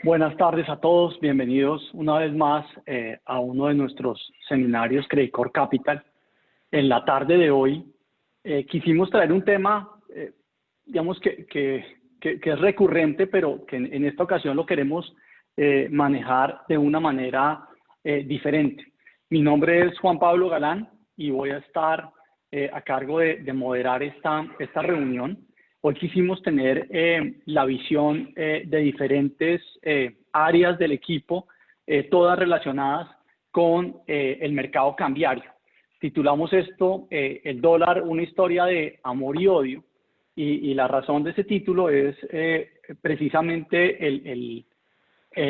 Buenas tardes a todos, bienvenidos una vez más a uno de nuestros seminarios Credit Core Capital. En la tarde de hoy quisimos traer un tema, digamos que es recurrente, pero que en esta ocasión lo queremos manejar de una manera diferente. Mi nombre es Juan Pablo Galán y voy a estar a cargo de moderar esta reunión. Hoy quisimos tener la visión de diferentes áreas del equipo, todas relacionadas con el mercado cambiario. Titulamos esto El dólar, una historia de amor y odio, y la razón de ese título es precisamente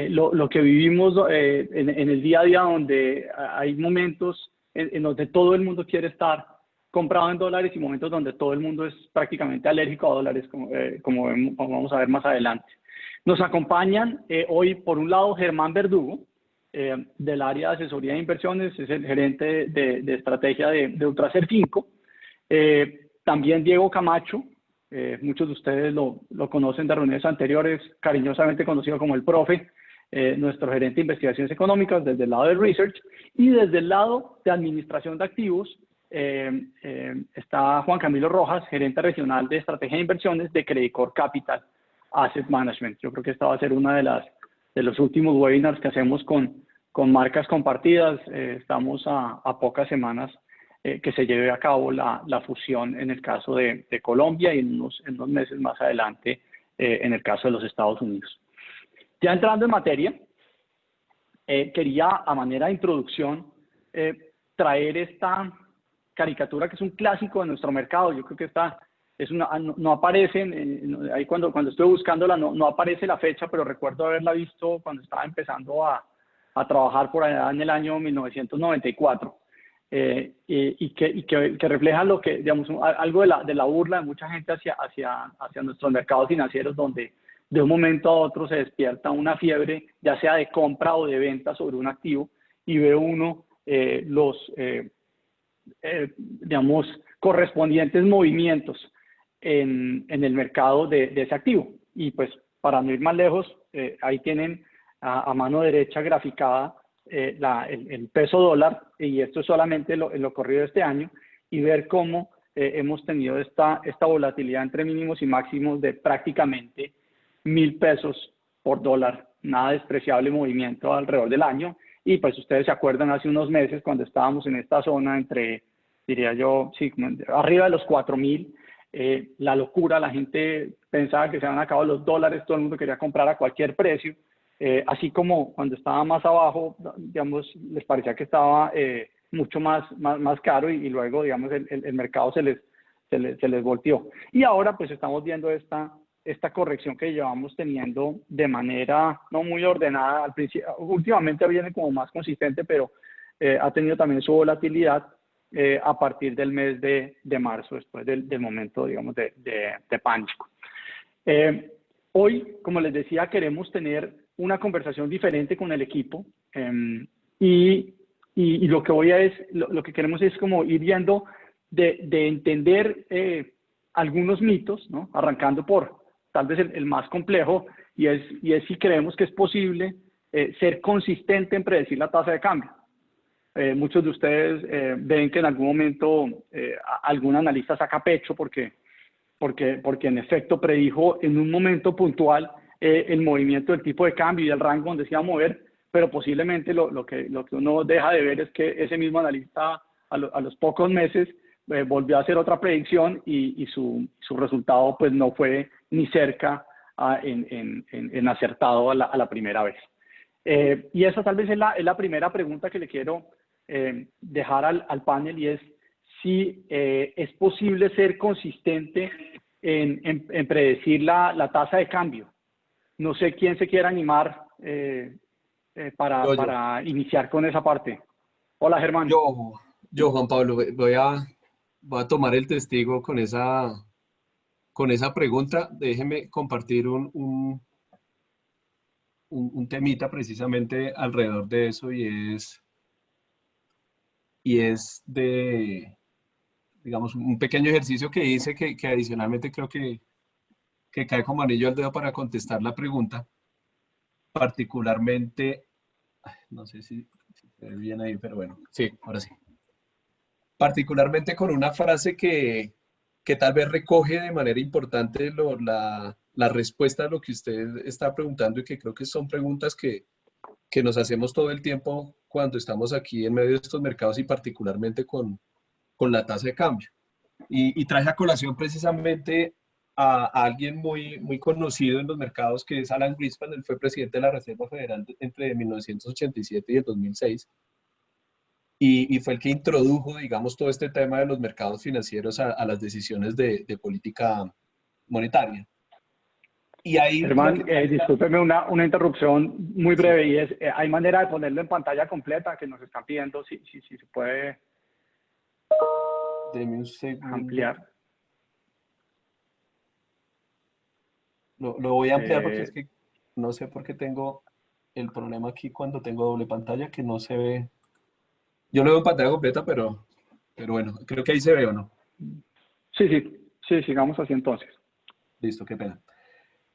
lo que vivimos en el día a día, donde hay momentos en donde todo el mundo quiere estar comprado en dólares y momentos donde todo el mundo es prácticamente alérgico a dólares, como vamos a ver más adelante. Nos acompañan hoy, por un lado, Germán Verdugo, del área de asesoría de inversiones, es el gerente de estrategia de Ultracer 5. También Diego Camacho, muchos de ustedes lo conocen de reuniones anteriores, cariñosamente conocido como el profe, nuestro gerente de investigaciones económicas desde el lado de research, y desde el lado de administración de activos, está Juan Camilo Rojas, gerente regional de estrategia de inversiones de Credit Core Capital Asset Management. Yo creo que esta va a ser una de los últimos webinars que hacemos con marcas compartidas. Estamos a pocas semanas que se lleve a cabo la fusión en el caso de Colombia y en unos meses más adelante en el caso de los Estados Unidos. Ya entrando en materia, quería a manera de introducción traer esta caricatura que es un clásico de nuestro mercado. Yo creo que no aparece, ahí cuando estuve buscándola no aparece la fecha, pero recuerdo haberla visto cuando estaba empezando a trabajar por allá en el año 1994, y que refleja lo que, digamos, algo de la burla de mucha gente hacia nuestros mercados financieros, donde de un momento a otro se despierta una fiebre, ya sea de compra o de venta sobre un activo, y ve uno digamos, correspondientes movimientos en el mercado de ese activo. Y pues, para no ir más lejos, ahí tienen a mano derecha graficada el peso dólar, y esto es solamente lo corrido de este año, y ver cómo hemos tenido esta volatilidad entre mínimos y máximos de prácticamente 1.000 pesos por dólar. Nada despreciable movimiento alrededor del año. Y pues ustedes se acuerdan hace unos meses cuando estábamos en esta zona entre, diría yo, sí, arriba de los 4.000, la locura, la gente pensaba que se habían acabado los dólares, todo el mundo quería comprar a cualquier precio, así como cuando estaba más abajo, digamos, les parecía que estaba mucho más caro, y luego, digamos, el mercado se les volteó. Y ahora pues estamos viendo esta corrección que llevamos teniendo de manera no muy ordenada. Al principio, últimamente viene como más consistente, pero ha tenido también su volatilidad a partir del mes de marzo, después del momento, digamos, de pánico. Hoy, como les decía, queremos tener una conversación diferente con el equipo, y lo que queremos es como ir viendo de entender algunos mitos, ¿no? Arrancando por tal vez el más complejo, y es si creemos que es posible ser consistente en predecir la tasa de cambio. Muchos de ustedes ven que en algún momento algún analista saca pecho porque en efecto predijo en un momento puntual el movimiento del tipo de cambio y el rango donde se iba a mover, pero posiblemente lo que uno deja de ver es que ese mismo analista a los pocos meses volvió a hacer otra predicción, y su resultado pues no fue ni cerca en acertado a la primera vez. Y esa tal vez es la primera pregunta que le quiero dejar al panel, y es si es posible ser consistente en predecir la tasa de cambio. No sé quién se quiera animar para iniciar con esa parte. Hola, Germán. Yo, Juan Pablo, voy a tomar el testigo con esa pregunta. Déjeme compartir un temita precisamente alrededor de eso, y es digamos, un pequeño ejercicio que hice que adicionalmente creo que cae como anillo al dedo para contestar la pregunta. particularmente, no sé si se ve bien ahí, pero bueno, sí, ahora sí. Particularmente con una frase que tal vez recoge de manera importante la respuesta a lo que usted está preguntando y que creo que son preguntas que nos hacemos todo el tiempo cuando estamos aquí en medio de estos mercados y particularmente con la tasa de cambio. Y traje a colación precisamente a alguien muy conocido en los mercados, que es Alan Greenspan. Él fue presidente de la Reserva Federal entre 1987 y el 2006 y fue el que introdujo, digamos, todo este tema de los mercados financieros a las decisiones de política monetaria. Y ahí lo Germán, que traje discúlpeme una interrupción muy sí, breve y es, ¿hay manera de ponerlo en pantalla completa que nos están pidiendo? Si se puede deme un segundo. ampliar. Lo voy a ampliar porque es Eh, que no sé por qué tengo el problema aquí cuando tengo doble pantalla que no se ve. Yo lo veo en pantalla completa, pero bueno, creo que ahí se ve o no. sí, sigamos así entonces. Listo, qué pena.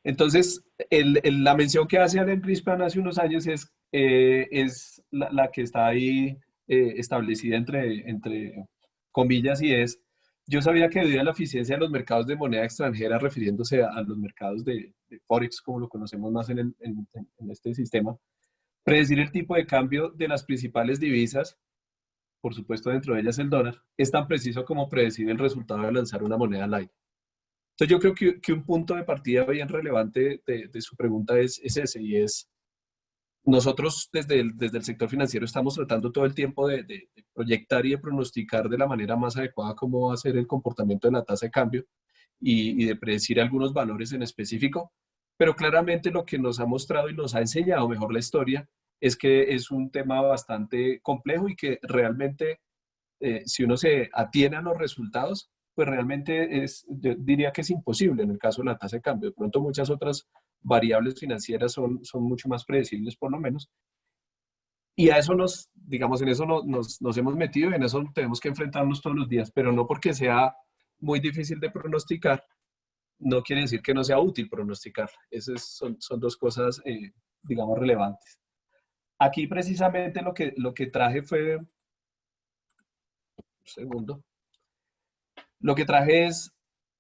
Entonces, la mención que hace Alan Greenspan hace unos años es la que está ahí establecida entre comillas y es, yo sabía que debido a la eficiencia de los mercados de moneda extranjera, refiriéndose a los mercados de Forex, como lo conocemos más en este sistema, predecir el tipo de cambio de las principales divisas, por supuesto dentro de ellas el dólar, es tan preciso como predecir el resultado de lanzar una moneda al aire. Entonces yo creo que un punto de partida bien relevante de su pregunta es ese, y es, nosotros desde el sector financiero estamos tratando todo el tiempo de proyectar y de pronosticar de la manera más adecuada cómo va a ser el comportamiento de la tasa de cambio y de predecir algunos valores en específico, pero claramente lo que nos ha mostrado y nos ha enseñado mejor la historia es que es un tema bastante complejo y que realmente si uno se atiene a los resultados, pues realmente yo diría que es imposible en el caso de la tasa de cambio. De pronto muchas otras variables financieras son mucho más predecibles por lo menos. Y a eso digamos, en eso nos hemos metido y en eso tenemos que enfrentarnos todos los días, pero no porque sea muy difícil de pronosticar, no quiere decir que no sea útil pronosticar. Esas son dos cosas, digamos, relevantes. Aquí precisamente lo que traje fue, un segundo, lo que traje es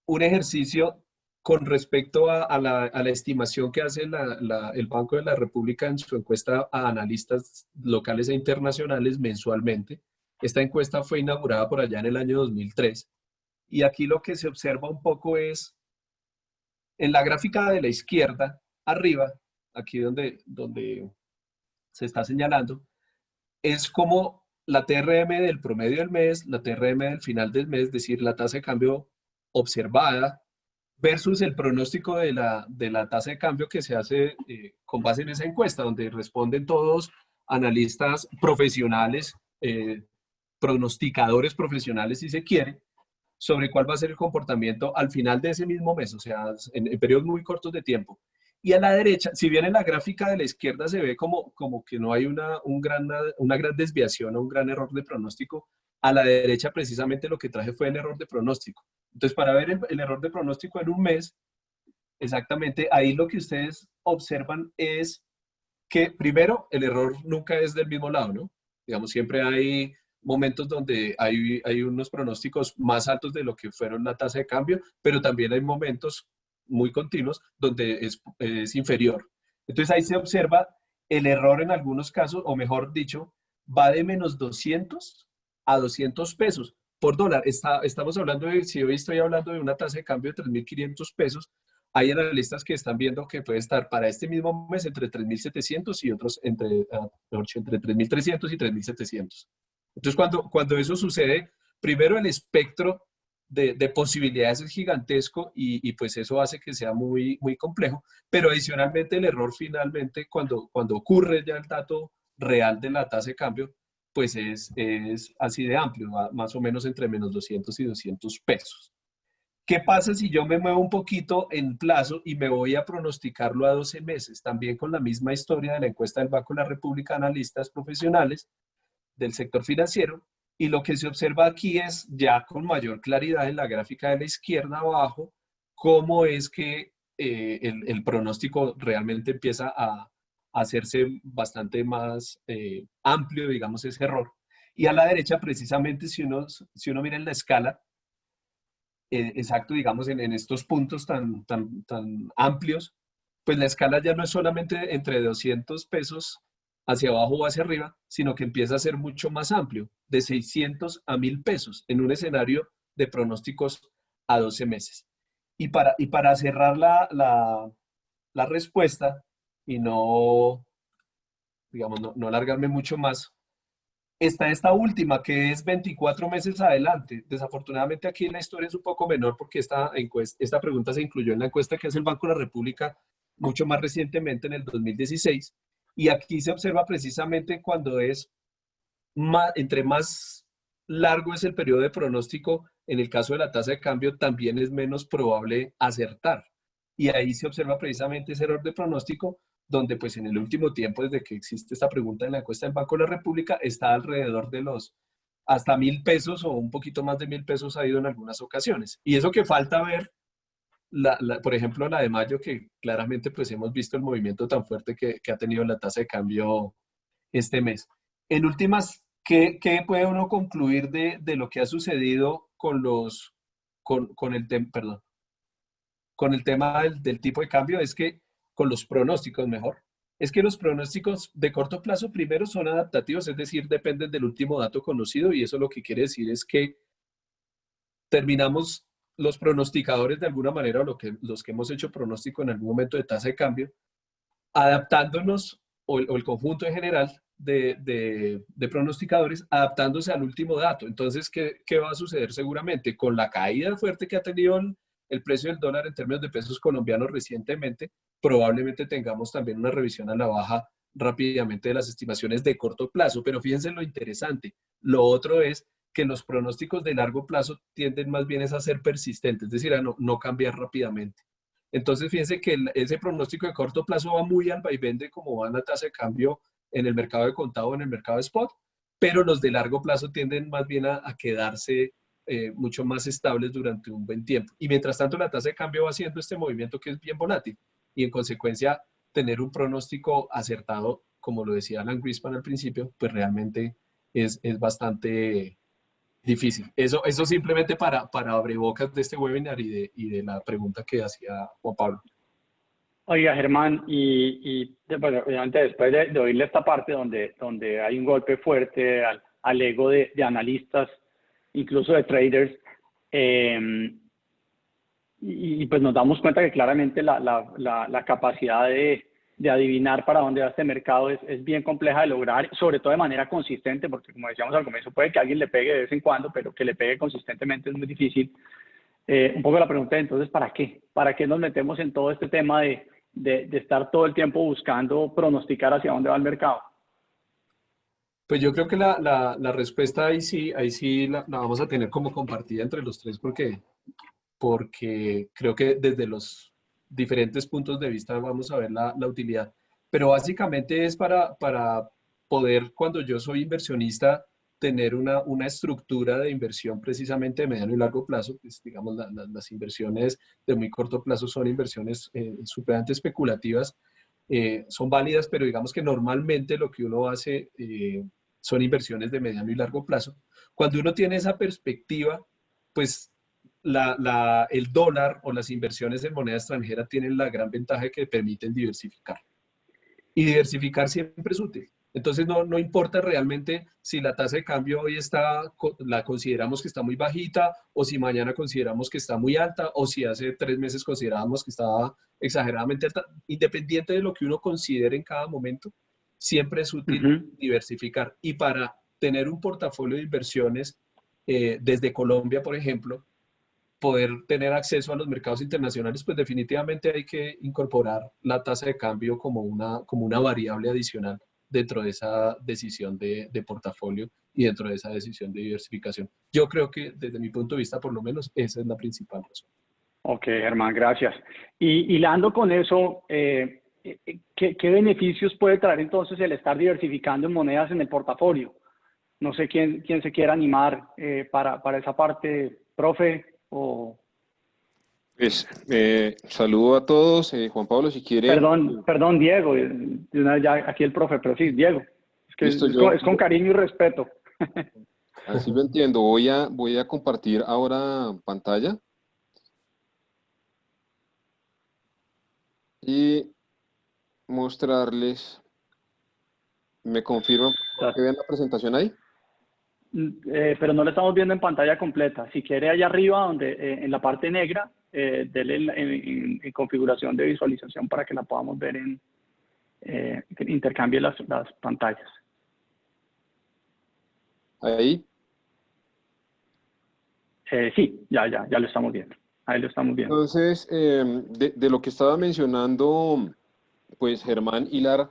un ejercicio con respecto a la estimación que hace el Banco de la República en su encuesta a analistas locales e internacionales mensualmente. Esta encuesta fue inaugurada por allá en el año 2003 y aquí lo que se observa un poco es en la gráfica de la izquierda, arriba, aquí donde se está señalando, es como la TRM del promedio del mes, la TRM del final del mes, es decir, la tasa de cambio observada versus el pronóstico de la tasa de cambio que se hace con base en esa encuesta, donde responden todos analistas profesionales, pronosticadores profesionales, si se quiere, sobre cuál va a ser el comportamiento al final de ese mismo mes, o sea, en periodos muy cortos de tiempo. Y a la derecha, si bien en la gráfica de la izquierda se ve como que no hay una gran desviación o un gran error de pronóstico, a la derecha precisamente lo que traje fue el error de pronóstico. Entonces, para ver el error de pronóstico en un mes, exactamente ahí lo que ustedes observan es que primero el error nunca es del mismo lado, ¿no? Digamos, siempre hay momentos donde hay unos pronósticos más altos de lo que fueron la tasa de cambio, pero también hay momentos muy continuos donde es inferior. Entonces ahí se observa el error en algunos casos, o mejor dicho, va de menos 200 a 200 pesos por dólar. Estamos hablando si hoy estoy hablando de una tasa de cambio de 3.500 pesos, hay analistas que están viendo que puede estar para este mismo mes entre 3.700 y otros entre 3.300 y 3.700. Entonces, cuando eso sucede, primero el espectro de posibilidades es gigantesco y pues eso hace que sea muy complejo, pero adicionalmente el error finalmente, cuando ocurre ya el dato real de la tasa de cambio, pues es así de amplio, más o menos entre menos 200 y 200 pesos. ¿Qué pasa si yo me muevo un poquito en plazo y me voy a pronosticarlo a 12 meses? También con la misma historia de la encuesta del Banco de la República, analistas profesionales del sector financiero. Y lo que se observa aquí es ya con mayor claridad en la gráfica de la izquierda abajo, cómo es que el pronóstico realmente empieza hacerse bastante más amplio, digamos, ese error. Y a la derecha, precisamente, si uno mira en la escala, exacto, digamos, en estos puntos tan amplios, pues la escala ya no es solamente entre 200 pesos hacia abajo o hacia arriba, sino que empieza a ser mucho más amplio, de 600 a 1000 pesos en un escenario de pronósticos a 12 meses. Y para cerrar la respuesta y no, digamos, no alargarme mucho más, está esta última, que es 24 meses adelante. Desafortunadamente aquí la historia es un poco menor porque esta pregunta se incluyó en la encuesta que hace el Banco de la República mucho más recientemente, en el 2016. Y aquí se observa precisamente cuando entre más largo es el periodo de pronóstico, en el caso de la tasa de cambio también es menos probable acertar. Y ahí se observa precisamente ese error de pronóstico, donde pues en el último tiempo, desde que existe esta pregunta en la encuesta del Banco de la República, está alrededor de los hasta 1000 pesos o un poquito más de 1000 pesos ha ido en algunas ocasiones. Y eso que falta ver, por ejemplo, la de mayo, que claramente pues hemos visto el movimiento tan fuerte que ha tenido la tasa de cambio este mes. En últimas, ¿qué puede uno concluir de lo que ha sucedido con el tema del tipo de cambio? Es que con los pronósticos, mejor, es que los pronósticos de corto plazo primero son adaptativos, es decir, dependen del último dato conocido, y eso lo que quiere decir es que terminamos los pronosticadores de alguna manera, o los que hemos hecho pronóstico en algún momento de tasa de cambio, adaptándonos, o el conjunto en general de pronosticadores, adaptándose al último dato. Entonces, ¿qué va a suceder seguramente? Con la caída fuerte que ha tenido el precio del dólar en términos de pesos colombianos recientemente, probablemente tengamos también una revisión a la baja rápidamente de las estimaciones de corto plazo. Pero fíjense lo interesante. Lo otro es que los pronósticos de largo plazo tienden más bien a ser persistentes, es decir, a no cambiar rápidamente. Entonces, fíjense que ese pronóstico de corto plazo va muy al vaivén de cómo va la tasa de cambio en el mercado de contado o en el mercado de spot, pero los de largo plazo tienden más bien a quedarse mucho más estables durante un buen tiempo. Y mientras tanto, la tasa de cambio va haciendo este movimiento que es bien volátil, y en consecuencia, tener un pronóstico acertado, como lo decía Alan Greenspan al principio, pues realmente es bastante difícil. Eso simplemente para abrebocas de este webinar y de la pregunta que hacía Juan Pablo. Oiga, Germán, bueno, obviamente después de oírle esta parte donde hay un golpe fuerte al ego de analistas, incluso de traders, pues nos damos cuenta que claramente la capacidad de adivinar para dónde va este mercado es bien compleja de lograr, sobre todo de manera consistente, porque como decíamos al comienzo, puede que alguien le pegue de vez en cuando, pero que le pegue consistentemente es muy difícil. Un poco la pregunta es, entonces, ¿para qué? ¿Para qué nos metemos en todo este tema de estar todo el tiempo buscando pronosticar hacia dónde va el mercado? Pues yo creo que la respuesta ahí sí la vamos a tener como compartida entre los tres, porque creo que desde los diferentes puntos de vista vamos a ver la utilidad. Pero básicamente es para poder, cuando yo soy inversionista, tener una estructura de inversión precisamente de mediano y largo plazo. Pues, digamos, las inversiones de muy corto plazo son inversiones supremamente especulativas, son válidas, pero digamos que normalmente lo que uno hace son inversiones de mediano y largo plazo. Cuando uno tiene esa perspectiva, pues el dólar o las inversiones en moneda extranjera tienen la gran ventaja de que permiten diversificar. Y diversificar siempre es útil. Entonces no importa realmente si la tasa de cambio hoy la consideramos que está muy bajita, o si mañana consideramos que está muy alta, o si hace 3 meses considerábamos que estaba exageradamente alta. Independiente de lo que uno considere en cada momento, siempre es útil diversificar. Y para tener un portafolio de inversiones desde Colombia, por ejemplo, poder tener acceso a los mercados internacionales, pues definitivamente hay que incorporar la tasa de cambio como una variable adicional dentro de esa decisión de portafolio y dentro de esa decisión de diversificación. Yo creo que desde mi punto de vista, por lo menos, esa es la principal razón. Ok, Germán, gracias. Y hilando con eso, ¿qué beneficios puede traer entonces el estar diversificando en monedas en el portafolio? No sé quién se quiera animar para esa parte, profe, o... Pues saludo a todos. Juan Pablo, si quiere, Perdón, Diego, de una vez ya aquí el profe, pero sí, Diego. Es que listo, es con cariño y respeto. así lo entiendo. Voy a compartir ahora pantalla y mostrarles. ¿Me confirman por favor, que vean la presentación ahí? Pero no lo estamos viendo en pantalla completa. Si quiere, allá arriba, donde en la parte negra, dele en configuración de visualización para que la podamos ver que intercambie las pantallas. Ahí. Sí, ya lo estamos viendo. Ahí lo estamos viendo. Entonces, de lo que estaba mencionando, pues Germán hilar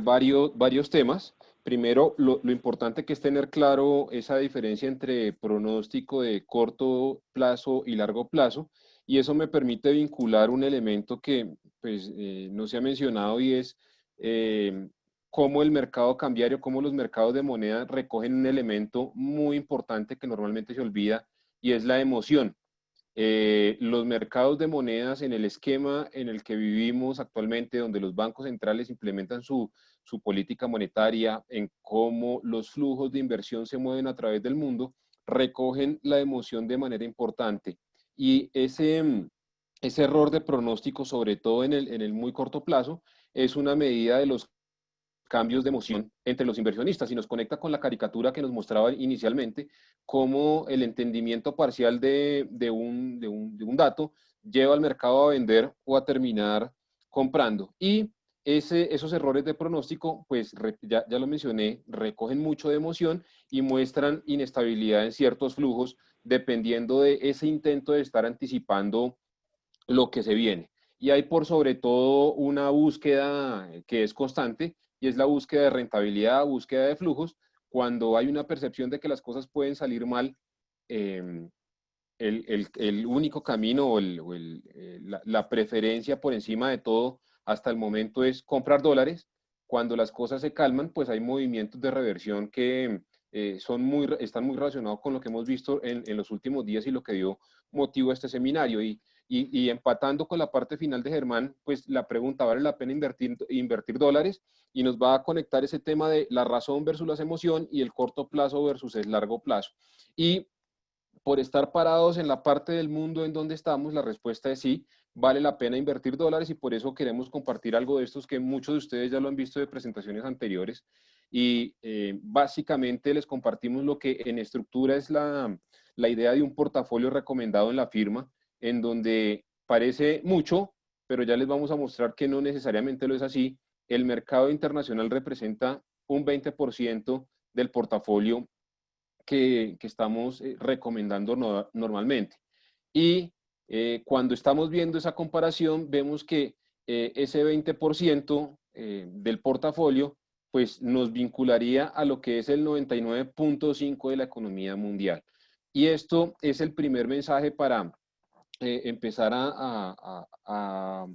varios temas. Primero, lo importante que es tener claro esa diferencia entre pronóstico de corto plazo y largo plazo, y eso me permite vincular un elemento que pues, no se ha mencionado y es cómo el mercado cambiario, cómo los mercados de moneda recogen un elemento muy importante que normalmente se olvida y es la emoción. Los mercados de monedas en el esquema en el que vivimos actualmente, donde los bancos centrales implementan su política monetaria, en cómo los flujos de inversión se mueven a través del mundo, recogen la emoción de manera importante. Y ese error de pronóstico, sobre todo en el muy corto plazo, es una medida de los cambios de emoción entre los inversionistas y nos conecta con la caricatura que nos mostraba inicialmente, cómo el entendimiento parcial de un dato lleva al mercado a vender o a terminar comprando. Y esos errores de pronóstico, pues ya lo mencioné, recogen mucho de emoción y muestran inestabilidad en ciertos flujos dependiendo de ese intento de estar anticipando lo que se viene. Y hay por sobre todo una búsqueda que es constante y es la búsqueda de rentabilidad, búsqueda de flujos. Cuando hay una percepción de que las cosas pueden salir mal, eh, el único camino la preferencia por encima de todo hasta el momento es comprar dólares. Cuando las cosas se calman, pues hay movimientos de reversión que están muy relacionados con lo que hemos visto en los últimos días y lo que dio motivo a este seminario. Y empatando con la parte final de Germán, pues la pregunta, ¿vale la pena invertir dólares? Y nos va a conectar ese tema de la razón versus la emoción y el corto plazo versus el largo plazo. Y por estar parados en la parte del mundo en donde estamos, la respuesta es sí, vale la pena invertir dólares y por eso queremos compartir algo de estos que muchos de ustedes ya lo han visto de presentaciones anteriores y básicamente les compartimos lo que en estructura es la idea de un portafolio recomendado en la firma, en donde parece mucho, pero ya les vamos a mostrar que no necesariamente lo es así. El mercado internacional representa un 20% del portafolio que estamos recomendando normalmente. Y cuando estamos viendo esa comparación, vemos que ese 20% del portafolio pues nos vincularía a lo que es el 99.5% de la economía mundial. Y esto es el primer mensaje para empezar a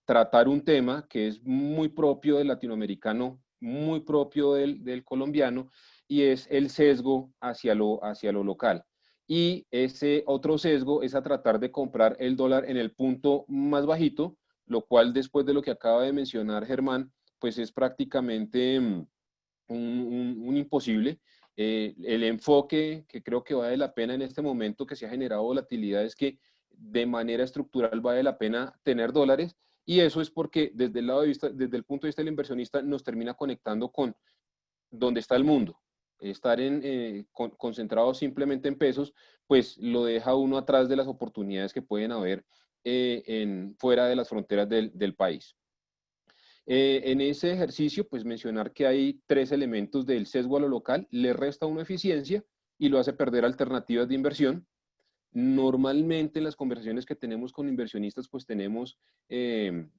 tratar un tema que es muy propio del latinoamericano, muy propio del colombiano, y es el sesgo hacia lo local. Y ese otro sesgo es a tratar de comprar el dólar en el punto más bajito, lo cual después de lo que acaba de mencionar Germán, pues es prácticamente un imposible. El enfoque que creo que vale la pena en este momento que se ha generado volatilidad es que de manera estructural vale la pena tener dólares y eso es porque desde el punto de vista del inversionista nos termina conectando con dónde está el mundo. Estar concentrado simplemente en pesos, pues lo deja uno atrás de las oportunidades que pueden haber fuera de las fronteras del país. En ese ejercicio, pues mencionar que hay tres elementos del sesgo a lo local, le resta una eficiencia y lo hace perder alternativas de inversión. Normalmente en las conversaciones que tenemos con inversionistas, pues tenemos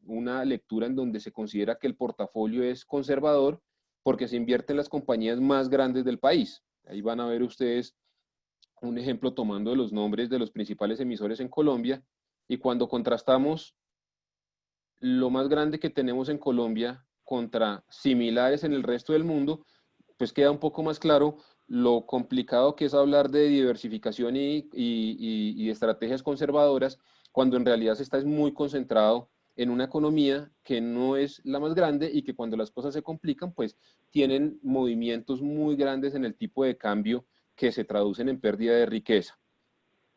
una lectura en donde se considera que el portafolio es conservador porque se invierte en las compañías más grandes del país. Ahí van a ver ustedes un ejemplo tomando los nombres de los principales emisores en Colombia y cuando contrastamos lo más grande que tenemos en Colombia contra similares en el resto del mundo, pues queda un poco más claro lo complicado que es hablar de diversificación y estrategias conservadoras cuando en realidad se está muy concentrado en una economía que no es la más grande y que cuando las cosas se complican, pues tienen movimientos muy grandes en el tipo de cambio que se traducen en pérdida de riqueza.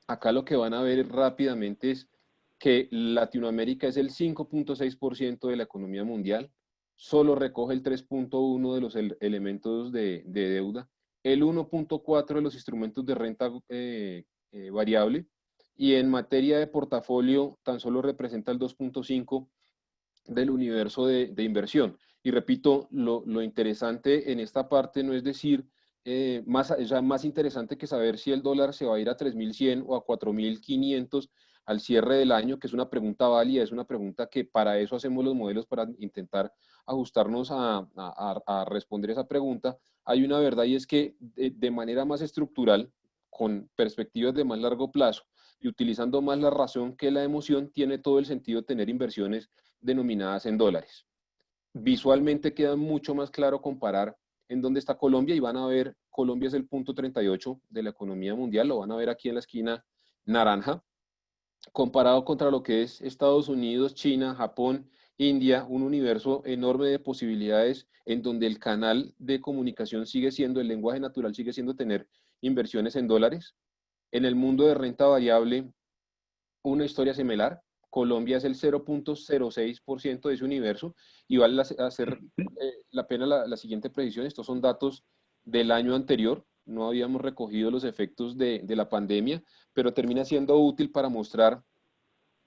Acá lo que van a ver rápidamente es que Latinoamérica es el 5.6% de la economía mundial, solo recoge el 3.1% de los elementos de deuda, el 1.4% de los instrumentos de renta variable, y en materia de portafolio tan solo representa el 2.5% del universo de inversión. Y repito, lo interesante en esta parte no es decir, más interesante que saber si el dólar se va a ir a 3.100 o a 4.500 al cierre del año, que es una pregunta válida, es una pregunta que para eso hacemos los modelos, para intentar ajustarnos a responder esa pregunta. Hay una verdad y es que de manera más estructural, con perspectivas de más largo plazo y utilizando más la razón que la emoción, tiene todo el sentido tener inversiones denominadas en dólares. Visualmente queda mucho más claro comparar en dónde está Colombia y van a ver, Colombia es el punto 38 de la economía mundial, lo van a ver aquí en la esquina naranja, comparado contra lo que es Estados Unidos, China, Japón, India, un universo enorme de posibilidades en donde el canal de comunicación sigue siendo, el lenguaje natural sigue siendo tener inversiones en dólares. En el mundo de renta variable, una historia similar. Colombia es el 0.06% de ese universo y vale hacer la pena la siguiente precisión. Estos son datos del año anterior, no habíamos recogido los efectos de la pandemia, pero termina siendo útil para mostrar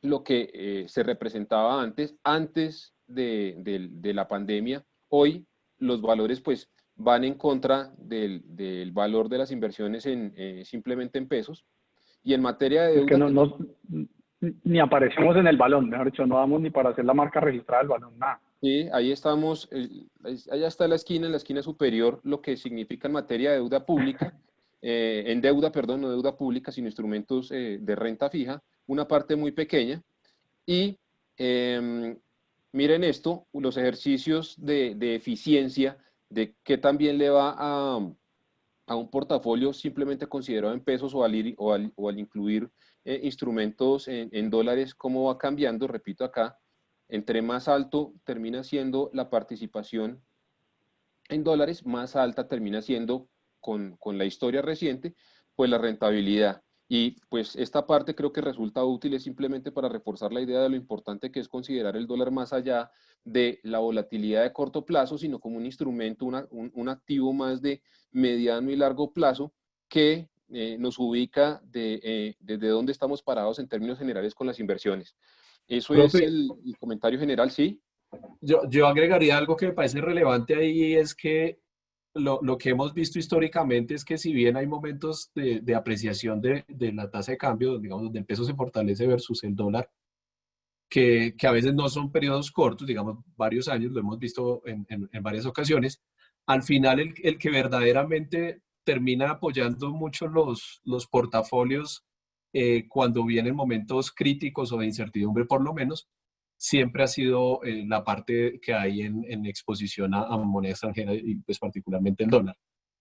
lo que se representaba antes de la pandemia. Hoy los valores pues van en contra del valor de las inversiones simplemente en pesos. Y en materia de Es que deuda... ni aparecemos en el balón, mejor dicho, no damos ni para hacer la marca registrada del balón, nada. Sí, ahí estamos, allá está en la esquina superior, lo que significa en materia de deuda pública, en deuda, perdón, no deuda pública, sino instrumentos de renta fija, una parte muy pequeña. Y miren esto, los ejercicios de eficiencia, de qué también le va a un portafolio simplemente considerado en pesos o al incluir instrumentos en dólares, cómo va cambiando, repito acá, entre más alto termina siendo la participación en dólares, más alta termina siendo con la historia reciente, pues la rentabilidad. Y pues esta parte creo que resulta útil es simplemente para reforzar la idea de lo importante que es considerar el dólar más allá de la volatilidad de corto plazo, sino como un instrumento, un activo más de mediano y largo plazo que nos ubica desde dónde estamos parados en términos generales con las inversiones. Eso es Profe, el comentario general, sí. yo agregaría algo que me parece relevante ahí, es que lo que hemos visto históricamente es que si bien hay momentos de apreciación de la tasa de cambio, digamos, donde el peso se fortalece versus el dólar, que a veces no son periodos cortos, digamos, varios años, lo hemos visto en varias ocasiones, al final el que verdaderamente termina apoyando mucho los portafolios cuando vienen momentos críticos o de incertidumbre por lo menos, siempre ha sido la parte que hay en exposición a moneda extranjera y pues particularmente el dólar.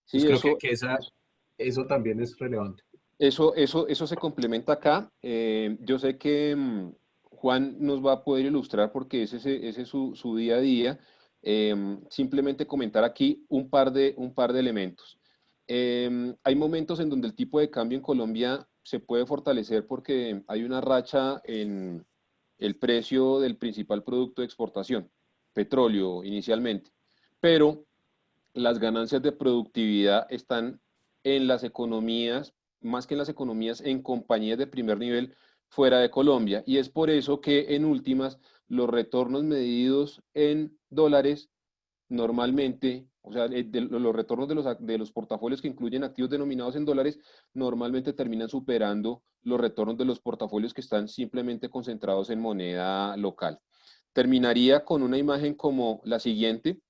Entonces Sí, creo eso, que eso también es relevante. Eso se complementa acá. Yo sé que Juan nos va a poder ilustrar porque ese es su día a día. Simplemente comentar aquí un par de elementos. Hay momentos en donde el tipo de cambio en Colombia se puede fortalecer porque hay una racha en el precio del principal producto de exportación, petróleo inicialmente, pero las ganancias de productividad están en las economías, más que en las economías, en compañías de primer nivel fuera de Colombia. Y es por eso que en últimas los retornos medidos en dólares normalmente, o sea, los retornos de los portafolios que incluyen activos denominados en dólares, normalmente terminan superando los retornos de los portafolios que están simplemente concentrados en moneda local. Terminaría con una imagen como la siguiente.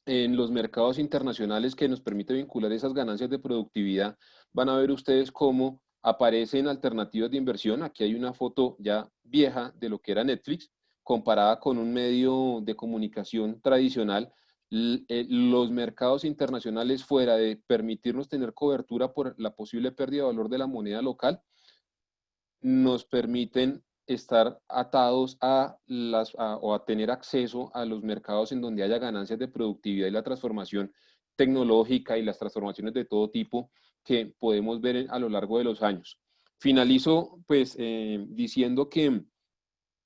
En los mercados internacionales que nos permite vincular esas ganancias de productividad, van a ver ustedes cómo aparecen alternativas de inversión. Aquí hay una foto ya vieja de lo que era Netflix, comparada con un medio de comunicación tradicional. Los mercados internacionales, fuera de permitirnos tener cobertura por la posible pérdida de valor de la moneda local, nos permiten estar atados a o a tener acceso a los mercados en donde haya ganancias de productividad y la transformación tecnológica y las transformaciones de todo tipo que podemos ver a lo largo de los años. Finalizo pues diciendo que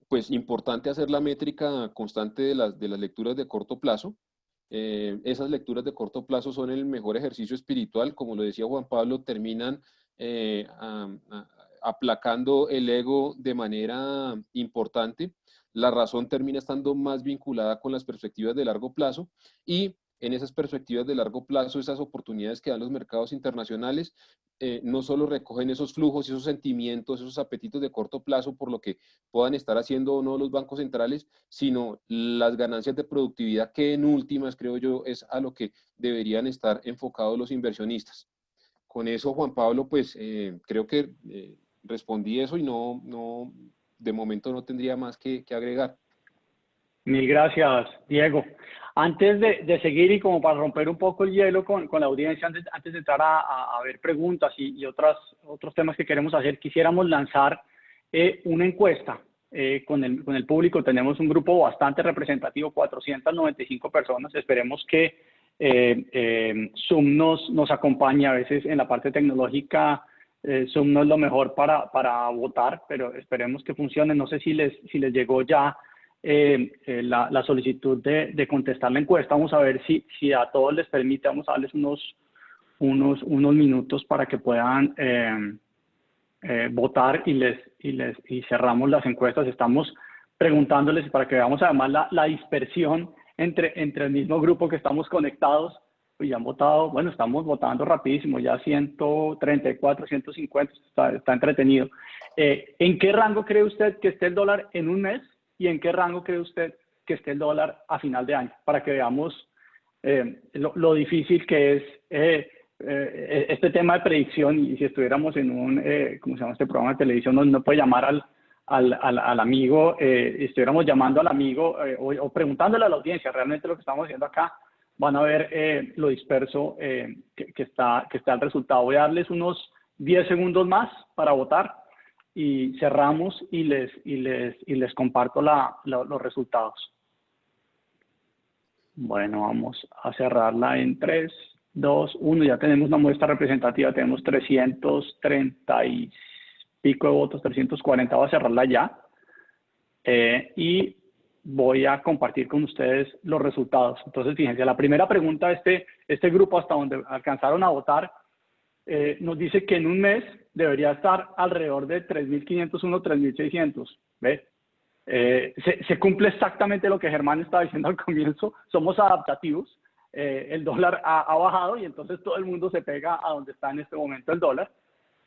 pues importante hacer la métrica constante de las lecturas de corto plazo. Esas lecturas de corto plazo son el mejor ejercicio espiritual, como lo decía Juan Pablo, terminan aplacando el ego de manera importante. La razón termina estando más vinculada con las perspectivas de largo plazo y en esas perspectivas de largo plazo, esas oportunidades que dan los mercados internacionales no solo recogen esos flujos, esos sentimientos, esos apetitos de corto plazo por lo que puedan estar haciendo o no los bancos centrales, sino las ganancias de productividad que en últimas, creo yo, es a lo que deberían estar enfocados los inversionistas. Con eso, Juan Pablo, pues creo que respondí eso y de momento no tendría más que agregar. Mil gracias, Diego. Antes de seguir y como para romper un poco el hielo con la audiencia, antes de entrar a ver preguntas y otros temas que queremos hacer, quisiéramos lanzar una encuesta con el público. Tenemos un grupo bastante representativo, 495 personas. Esperemos que Zoom nos acompañe. A veces en la parte tecnológica Zoom no es lo mejor para votar, pero esperemos que funcione. No sé si les llegó ya la solicitud de contestar la encuesta. Vamos a ver si a todos les permite. Vamos a darles unos minutos para que puedan votar y cerramos las encuestas. Estamos preguntándoles para que veamos además la dispersión entre el mismo grupo que estamos conectados. Y han votado, bueno, estamos votando rapidísimo, ya 134, 150, está entretenido. ¿En qué rango cree usted que esté el dólar en un mes? ¿Y en qué rango cree usted que esté el dólar a final de año? Para que veamos lo difícil que es este tema de predicción. Y si estuviéramos en un, ¿cómo se llama este programa de televisión? No puede llamar al amigo, estuviéramos llamando al amigo o preguntándole a la audiencia. Realmente lo que estamos haciendo acá, van a ver lo disperso que está el resultado. Voy a darles unos 10 segundos más para votar y cerramos y les comparto los resultados. Bueno, vamos a cerrarla en 3, 2, 1. Ya tenemos una muestra representativa, tenemos 330 y pico de votos, 340. Voy a cerrarla ya y voy a compartir con ustedes los resultados. Entonces, fíjense, la primera pregunta, este grupo hasta donde alcanzaron a votar, nos dice que en un mes debería estar alrededor de 3.501, 3.600. ¿Ve? Se cumple exactamente lo que Germán estaba diciendo al comienzo. Somos adaptativos. El dólar ha bajado y entonces todo el mundo se pega a donde está en este momento el dólar.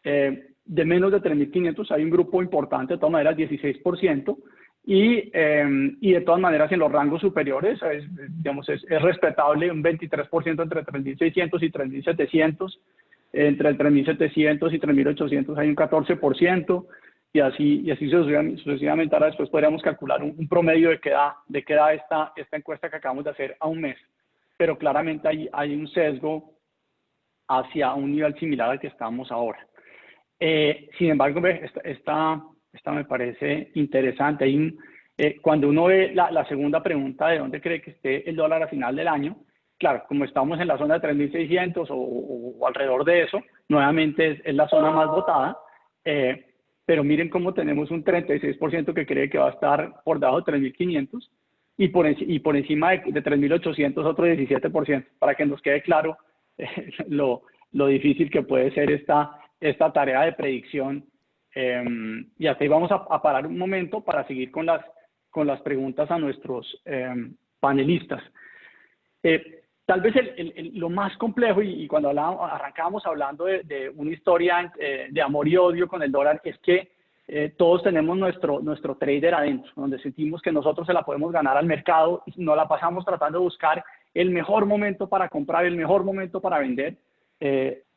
De menos de 3.500 hay un grupo importante, de todas maneras 16%. Y de todas maneras en los rangos superiores es respetable, un 23% entre 3.600 y 3.700. Entre el 3.700 y 3.800 hay un 14%, y así sucesivamente. Ahora después podríamos calcular un promedio de qué da esta encuesta que acabamos de hacer a un mes. Pero claramente hay un sesgo hacia un nivel similar al que estamos ahora. Sin embargo, esta me parece interesante. Cuando uno ve la segunda pregunta de dónde cree que esté el dólar a final del año, claro, como estamos en la zona de 3.600 o alrededor de eso, nuevamente es la zona más votada, pero miren cómo tenemos un 36% que cree que va a estar por debajo de 3.500 y por encima de 3.800 otro 17%, para que nos quede claro lo difícil que puede ser esta tarea de predicción. Y hasta ahí vamos a parar un momento para seguir con las preguntas a nuestros panelistas. Tal vez lo más complejo, y cuando arrancábamos hablando de una historia de amor y odio con el dólar, es que todos tenemos nuestro trader adentro, donde sentimos que nosotros se la podemos ganar al mercado y nos la pasamos tratando de buscar el mejor momento para comprar, el mejor momento para vender.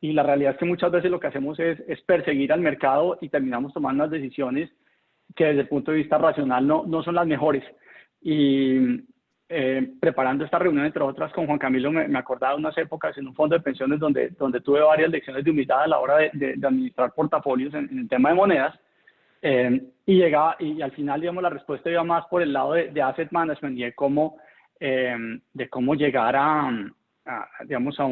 Y la realidad es que muchas veces lo que hacemos es perseguir al mercado y terminamos tomando unas decisiones que desde el punto de vista racional no son las mejores. Y preparando esta reunión, entre otras, con Juan Camilo, me acordaba de unas épocas en un fondo de pensiones donde tuve varias lecciones de humildad a la hora de administrar portafolios en el tema de monedas. Y al final, digamos, la respuesta iba más por el lado de asset management y de cómo llegar digamos, a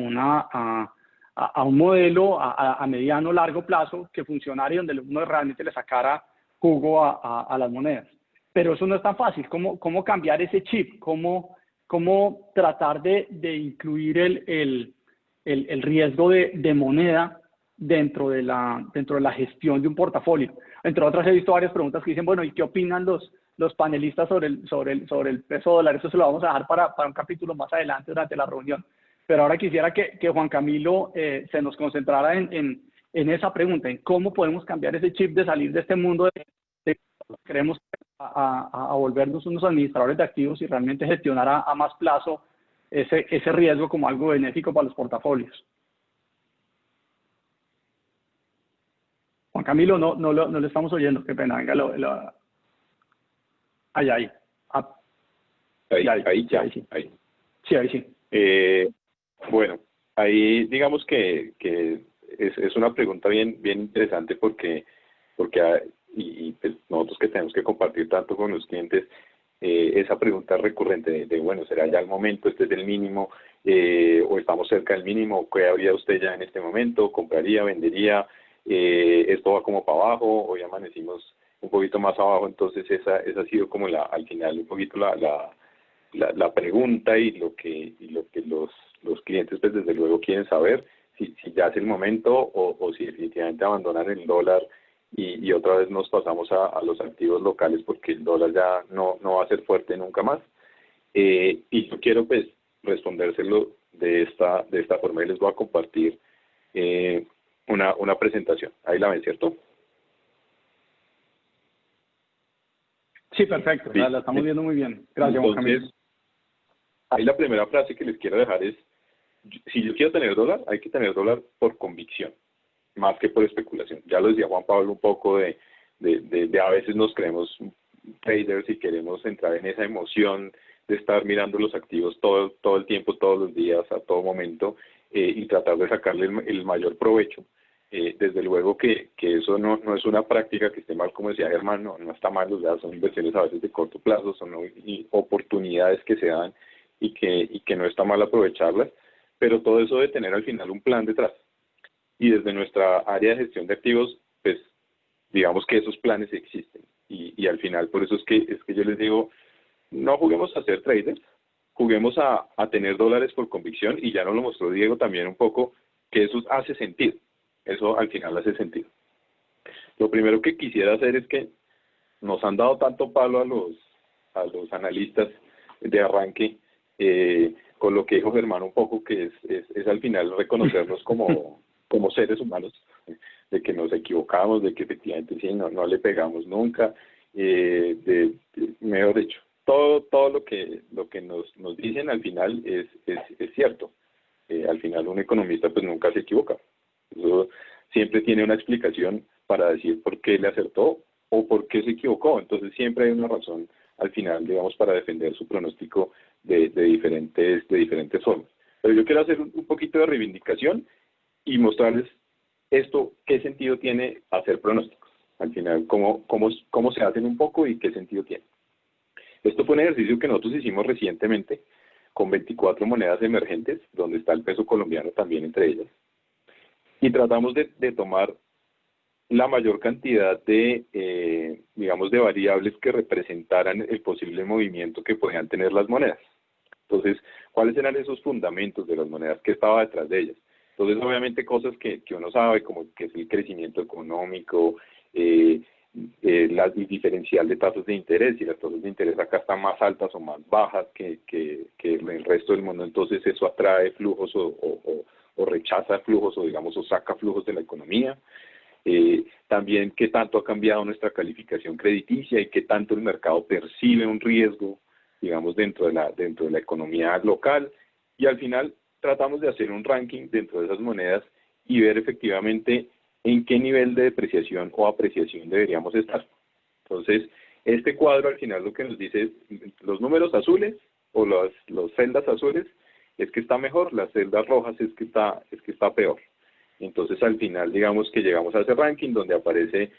un modelo a mediano largo plazo que funcionara y donde uno realmente le sacara jugo a las monedas. Pero eso no es tan fácil. ¿Cómo cambiar ese chip? ¿Cómo tratar de incluir el riesgo de moneda dentro de la gestión de un portafolio? Entre otras, he visto varias preguntas que dicen, bueno, ¿y qué opinan los panelistas sobre el peso dólar? Eso se lo vamos a dejar para un capítulo más adelante durante la reunión. Pero ahora quisiera que Juan Camilo se nos concentrara en esa pregunta, en cómo podemos cambiar ese chip de salir de este mundo de queremos a volvernos unos administradores de activos y realmente gestionar a más plazo ese riesgo como algo benéfico para los portafolios. Juan Camilo, no lo estamos oyendo, qué pena, venga, ahí. Ahí. Sí. Bueno, ahí digamos que es una pregunta bien interesante porque pues nosotros que tenemos que compartir tanto con los clientes, esa pregunta recurrente de bueno, ¿será ya el momento? ¿Este es el mínimo? ¿O estamos cerca del mínimo? ¿Qué haría usted ya en este momento? ¿Compraría? ¿Vendería? ¿Esto va como para abajo? ¿O ya amanecimos un poquito más abajo? Entonces esa ha sido como al final un poquito la pregunta y lo que los clientes pues desde luego quieren saber si ya es el momento o si definitivamente abandonan el dólar y otra vez nos pasamos a los activos locales porque el dólar ya no va a ser fuerte nunca más. Y yo quiero pues respondérselo de esta forma y les voy a compartir una presentación. Ahí la ven, ¿cierto? Sí, perfecto, la estamos viendo muy bien. Gracias, Juan Camilo. Ahí la primera frase que les quiero dejar es, si yo quiero tener dólar, hay que tener dólar por convicción, más que por especulación. Ya lo decía Juan Pablo un poco de a veces nos creemos traders y queremos entrar en esa emoción de estar mirando los activos todo el tiempo, todos los días, a todo momento, y tratar de sacarle el mayor provecho. Desde luego que eso no es una práctica que esté mal, como decía Germán, no está mal, o sea, son inversiones a veces de corto plazo, son oportunidades que se dan y que no está mal aprovecharlas, pero todo eso debe tener al final un plan detrás. Y desde nuestra área de gestión de activos, pues digamos que esos planes existen. Y al final, por eso es que yo les digo, no juguemos a ser traders, juguemos a tener dólares por convicción, y ya nos lo mostró Diego también un poco, que eso hace sentido. Eso al final hace sentido. Lo primero que quisiera hacer es que nos han dado tanto palo a los analistas de arranque, con lo que dijo Germán un poco, que es al final reconocernos como seres humanos, de que nos equivocamos, de que efectivamente sí, no le pegamos nunca, mejor dicho, todo lo que nos dicen al final es cierto. Al final un economista pues nunca se equivoca. Eso siempre tiene una explicación para decir por qué le acertó o por qué se equivocó. Entonces siempre hay una razón al final, digamos, para defender su pronóstico de diferentes formas. Pero yo quiero hacer un poquito de reivindicación y mostrarles esto, qué sentido tiene hacer pronósticos. Al final, cómo se hacen un poco y qué sentido tiene. Esto fue un ejercicio que nosotros hicimos recientemente con 24 monedas emergentes, donde está el peso colombiano también entre ellas. Y tratamos de tomar la mayor cantidad digamos, de variables que representaran el posible movimiento que podían tener las monedas. Entonces, ¿cuáles eran esos fundamentos de las monedas? ¿Qué estaba detrás de ellas? Entonces, obviamente, cosas que uno sabe, como que es el crecimiento económico, el diferencial de tasas de interés, y las tasas de interés acá están más altas o más bajas que el resto del mundo, entonces eso atrae flujos o rechaza flujos o digamos o saca flujos de la economía. También qué tanto ha cambiado nuestra calificación crediticia y qué tanto el mercado percibe un riesgo, digamos, dentro de la economía local, y al final tratamos de hacer un ranking dentro de esas monedas y ver efectivamente en qué nivel de depreciación o apreciación deberíamos estar. Entonces, este cuadro al final lo que nos dice es los números azules o las celdas azules es que está mejor, las celdas rojas es que está peor. Entonces, al final, digamos que llegamos a ese ranking donde aparece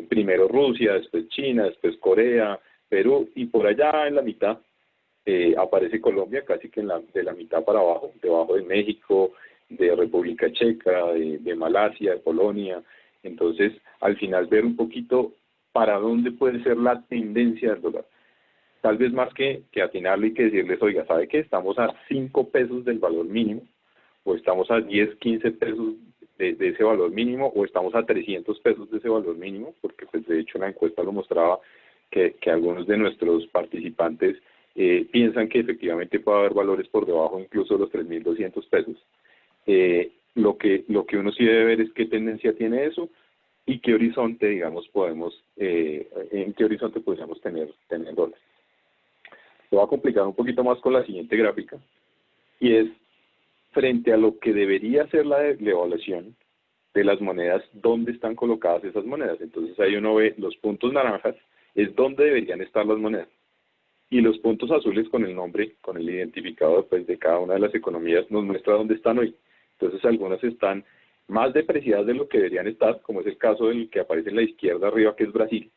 primero Rusia, después China, después Corea, Perú, y por allá en la mitad aparece Colombia, casi que de la mitad para abajo, debajo de México, de República Checa, de Malasia, de Polonia. Entonces, al final ver un poquito para dónde puede ser la tendencia del dólar. Tal vez más que atinarle y que decirles, oiga, ¿sabe qué? Estamos a 5 pesos del valor mínimo, o estamos a 10, 15 pesos de ese valor mínimo, o estamos a 300 pesos de ese valor mínimo, porque pues de hecho la encuesta lo mostraba que algunos de nuestros participantes piensan que efectivamente puede haber valores por debajo incluso de los 3.200 pesos. Lo que uno sí debe ver es qué tendencia tiene eso y qué horizonte, digamos, en qué horizonte podríamos tener dólares. Lo voy a complicar un poquito más con la siguiente gráfica, y es frente a lo que debería ser la evaluación de las monedas, dónde están colocadas esas monedas. Entonces ahí uno ve los puntos naranjas, es donde deberían estar las monedas, y los puntos azules con el nombre, con el identificador pues, de cada una de las economías, nos muestra dónde están hoy. Entonces algunas están más depreciadas de lo que deberían estar, como es el caso del que aparece en la izquierda arriba, que es Brasil.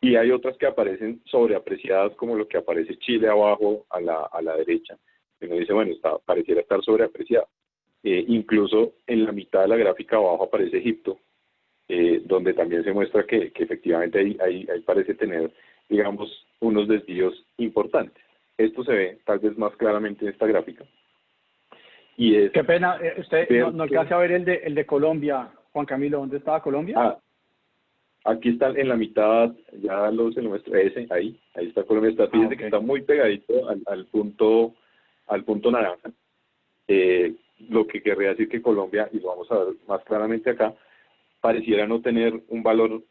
Y hay otras que aparecen sobreapreciadas, como lo que aparece Chile abajo a la derecha. Uno dice, bueno, pareciera estar sobreapreciado. Incluso en la mitad de la gráfica abajo aparece Egipto, donde también se muestra que efectivamente ahí parece tener, digamos, unos desvíos importantes. Esto se ve tal vez más claramente en esta gráfica. Y es Qué pena, usted no alcanza a ver el de Colombia, Juan Camilo, ¿dónde estaba Colombia? Aquí está en la mitad, ya se lo muestro, ahí está Colombia, fíjense que está muy pegadito al punto naranja, lo que querría decir que Colombia, y lo vamos a ver más claramente acá, pareciera no tener un valor,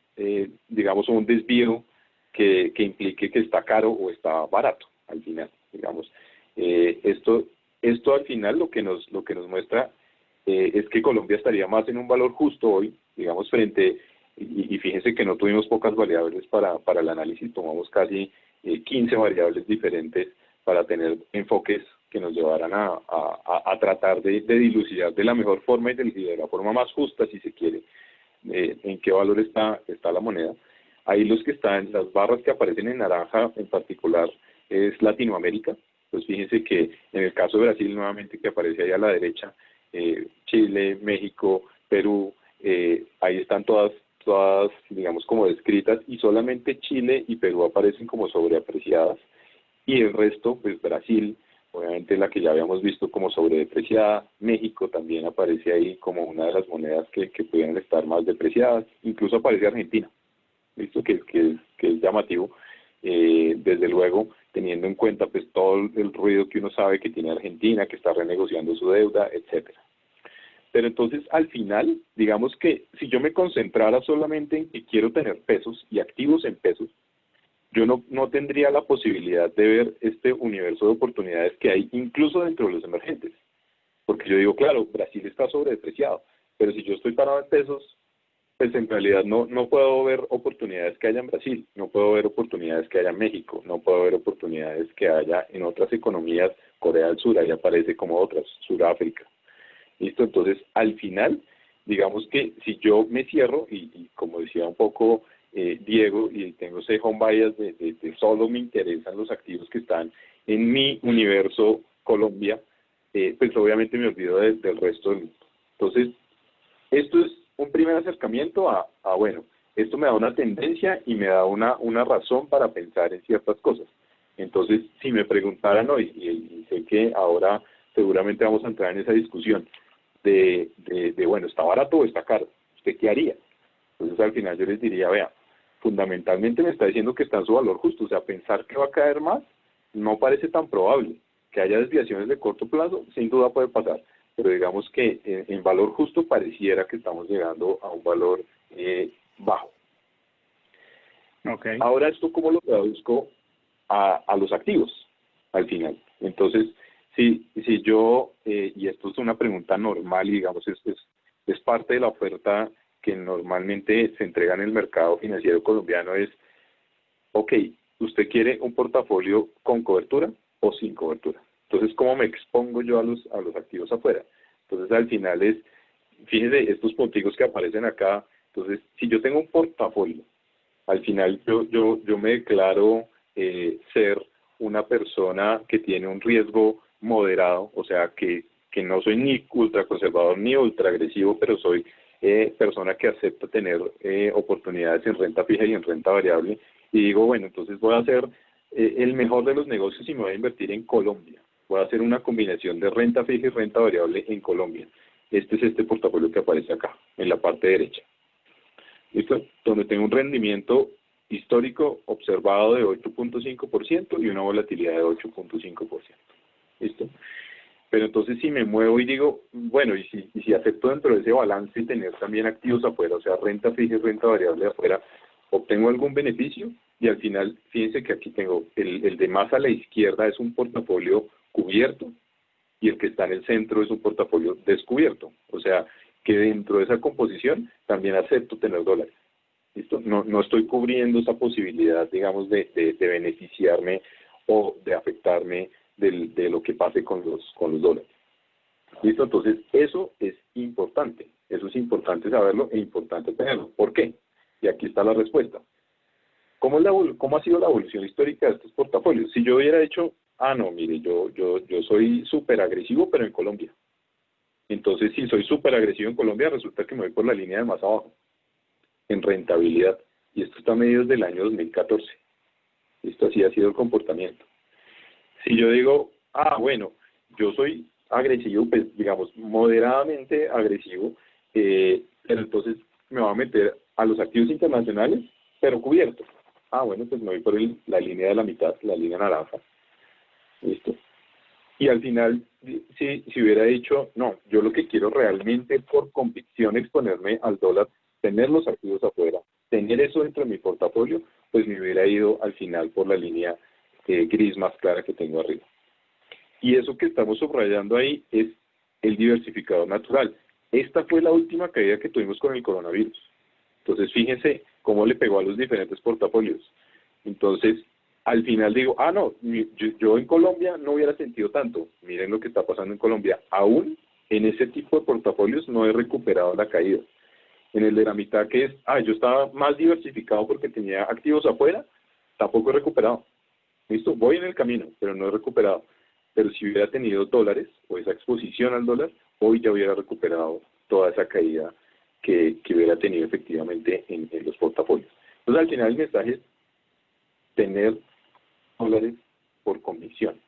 digamos, un desvío que implique que está caro o está barato al final, digamos. Esto al final lo que nos muestra es que Colombia estaría más en un valor justo hoy, digamos, y fíjense que no tuvimos pocas variables para el análisis, tomamos casi 15 variables diferentes para tener enfoques que nos llevaran a tratar de dilucidar de la mejor forma y de la forma más justa, si se quiere, en qué valor está la moneda. Ahí las barras que aparecen en naranja en particular es Latinoamérica. Pues fíjense que en el caso de Brasil, nuevamente, que aparece ahí a la derecha, Chile, México, Perú, ahí están todas, digamos, como descritas, y solamente Chile y Perú aparecen como sobreapreciadas, y el resto, pues Brasil, obviamente la que ya habíamos visto como sobredepreciada, México también aparece ahí como una de las monedas que pudieran estar más depreciadas, incluso aparece Argentina, visto que es llamativo, desde luego, teniendo en cuenta pues todo el ruido que uno sabe que tiene Argentina, que está renegociando su deuda, etcétera. Pero entonces, al final, digamos que si yo me concentrara solamente en que quiero tener pesos y activos en pesos, yo no tendría la posibilidad de ver este universo de oportunidades que hay incluso dentro de los emergentes. Porque yo digo, claro, Brasil está sobredepreciado, pero si yo estoy parado en pesos, pues en realidad no puedo ver oportunidades que haya en Brasil, no puedo ver oportunidades que haya en México, no puedo ver oportunidades que haya en otras economías, Corea del Sur, ahí aparece como otras, Sudáfrica. ¿Listo? Entonces, al final, digamos que si yo me cierro, y como decía un poco Diego, y tengo ese home bias de solo me interesan los activos que están en mi universo Colombia, pues obviamente me olvido del resto del mundo. Entonces, esto es un primer acercamiento bueno, esto me da una tendencia y me da una razón para pensar en ciertas cosas. Entonces, si me preguntaran hoy, y sé que ahora seguramente vamos a entrar en esa discusión, bueno, ¿está barato o está caro? ¿Usted qué haría? Entonces al final yo les diría, vea, fundamentalmente me está diciendo que está en su valor justo, o sea, pensar que va a caer más no parece tan probable. Que haya desviaciones de corto plazo, sin duda puede pasar, pero digamos que en valor justo pareciera que estamos llegando a un valor bajo. Okay. Ahora, ¿esto cómo lo traduzco a los activos al final? Entonces, si yo, y esto es una pregunta normal, y digamos, es parte de la oferta que normalmente se entrega en el mercado financiero colombiano, es, ok, ¿usted quiere un portafolio con cobertura o sin cobertura? Entonces, ¿cómo me expongo yo a los activos afuera? Entonces, al final fíjense, estos punticos que aparecen acá, Entonces, si yo tengo un portafolio, al final yo me declaro ser una persona que tiene un riesgo moderado, o sea, que no soy ni ultraconservador ni ultra agresivo, pero soy persona que acepta tener oportunidades en renta fija y en renta variable, y digo, bueno, entonces voy a hacer el mejor de los negocios y me voy a invertir en Colombia. Voy a hacer una combinación de renta fija y renta variable en Colombia. Este es este portafolio que aparece acá, en la parte derecha. ¿Listo? Donde tengo un rendimiento histórico observado de 8.5% y una volatilidad de 8.5%. ¿Listo? Pero entonces si me muevo y digo, bueno, y si acepto dentro de ese balance y tener también activos afuera, o sea, renta fija y renta variable afuera, obtengo algún beneficio. Y al final, fíjense que aquí tengo el de más a la izquierda es un portafolio cubierto y el que está en el centro es un portafolio descubierto. O sea, que dentro de esa composición también acepto tener dólares. ¿Listo? No estoy cubriendo esa posibilidad, digamos, de beneficiarme o de afectarme de lo que pase con los dólares. ¿Listo? Entonces, eso es importante. Eso es importante saberlo e importante tenerlo. ¿Por qué? Y aquí está la respuesta. ¿Cómo ha sido la evolución histórica de estos portafolios? Si yo hubiera hecho, no, mire, yo soy súper agresivo, pero en Colombia. Entonces, si soy súper agresivo en Colombia, resulta que me voy por la línea de más abajo, en rentabilidad. Y esto está medido desde el año 2014. Esto así ha sido el comportamiento. Si yo digo, bueno, yo soy agresivo, pues digamos, moderadamente agresivo, pero entonces me va a meter a los activos internacionales, pero cubierto. Bueno, pues me voy por la línea de la mitad, la línea naranja. ¿Listo? Y al final, si hubiera dicho, no, yo lo que quiero realmente por convicción exponerme al dólar, tener los activos afuera, tener eso dentro de mi portafolio, pues me hubiera ido al final por la línea gris más clara que tengo arriba. Y eso que estamos subrayando ahí es el diversificador natural. Esta fue la última caída que tuvimos con el coronavirus. Entonces, fíjense cómo le pegó a los diferentes portafolios. Entonces, al final digo, no, yo en Colombia no hubiera sentido tanto. Miren lo que está pasando en Colombia. Aún en ese tipo de portafolios no he recuperado la caída. En el de la mitad, que es, yo estaba más diversificado porque tenía activos afuera, tampoco he recuperado. ¿Listo? Voy en el camino, pero no he recuperado. Pero si hubiera tenido dólares o esa exposición al dólar, hoy ya hubiera recuperado toda esa caída que hubiera tenido efectivamente en los portafolios. Entonces, al final el mensaje es tener dólares por convicción,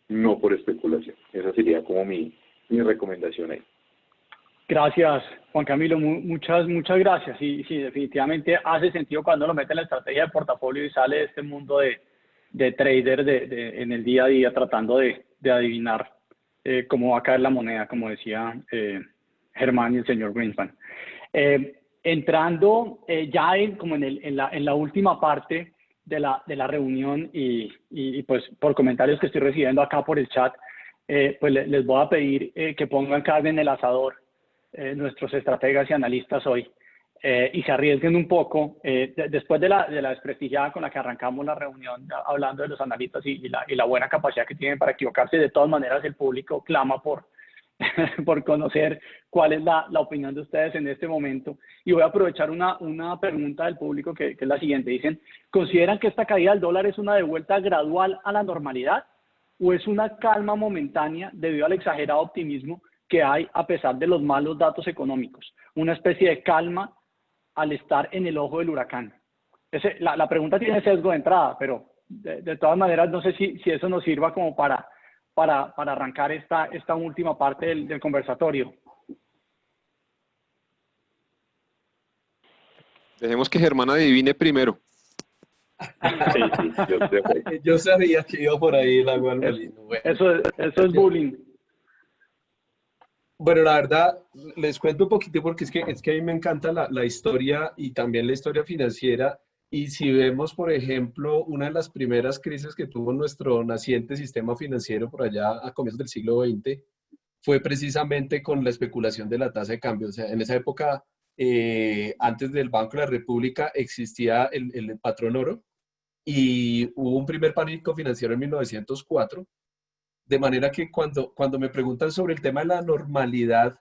no por especulación. Esa sería como mi recomendación ahí. Gracias, Juan Camilo, muchas gracias. Sí, definitivamente hace sentido cuando lo mete en la estrategia de portafolio y sale de este mundo de trader en el día a día tratando de adivinar cómo va a caer la moneda, como decía Germán y el señor Greenspan. Entrando ya en la última parte de la reunión y pues por comentarios que estoy recibiendo acá por el chat, pues les voy a pedir que pongan carne en el asador nuestros estrategas y analistas hoy y se arriesguen un poco después de la desprestigiada con la que arrancamos la reunión hablando de los analistas y la buena capacidad que tienen para equivocarse. De todas maneras, el público clama por conocer cuál es la opinión de ustedes en este momento. Y voy a aprovechar una pregunta del público que es la siguiente. Dicen, ¿consideran que esta caída del dólar es una devuelta gradual a la normalidad o es una calma momentánea debido al exagerado optimismo que hay a pesar de los malos datos económicos? Una especie de calma al estar en el ojo del huracán. La pregunta tiene sesgo de entrada, pero de todas maneras no sé si eso nos sirva como para arrancar esta última parte del conversatorio. Dejemos que Germán adivine primero. Sí, yo sabía que iba por ahí la bueno. Eso es bullying. Bueno, la verdad, les cuento un poquito porque es que a mí me encanta la historia y también la historia financiera. Y si vemos, por ejemplo, una de las primeras crisis que tuvo nuestro naciente sistema financiero por allá a comienzos del siglo XX, fue precisamente con la especulación de la tasa de cambio. O sea, en esa época, antes del Banco de la República, existía el patrón oro y hubo un primer pánico financiero en 1904. De manera que cuando me preguntan sobre el tema de la normalidad,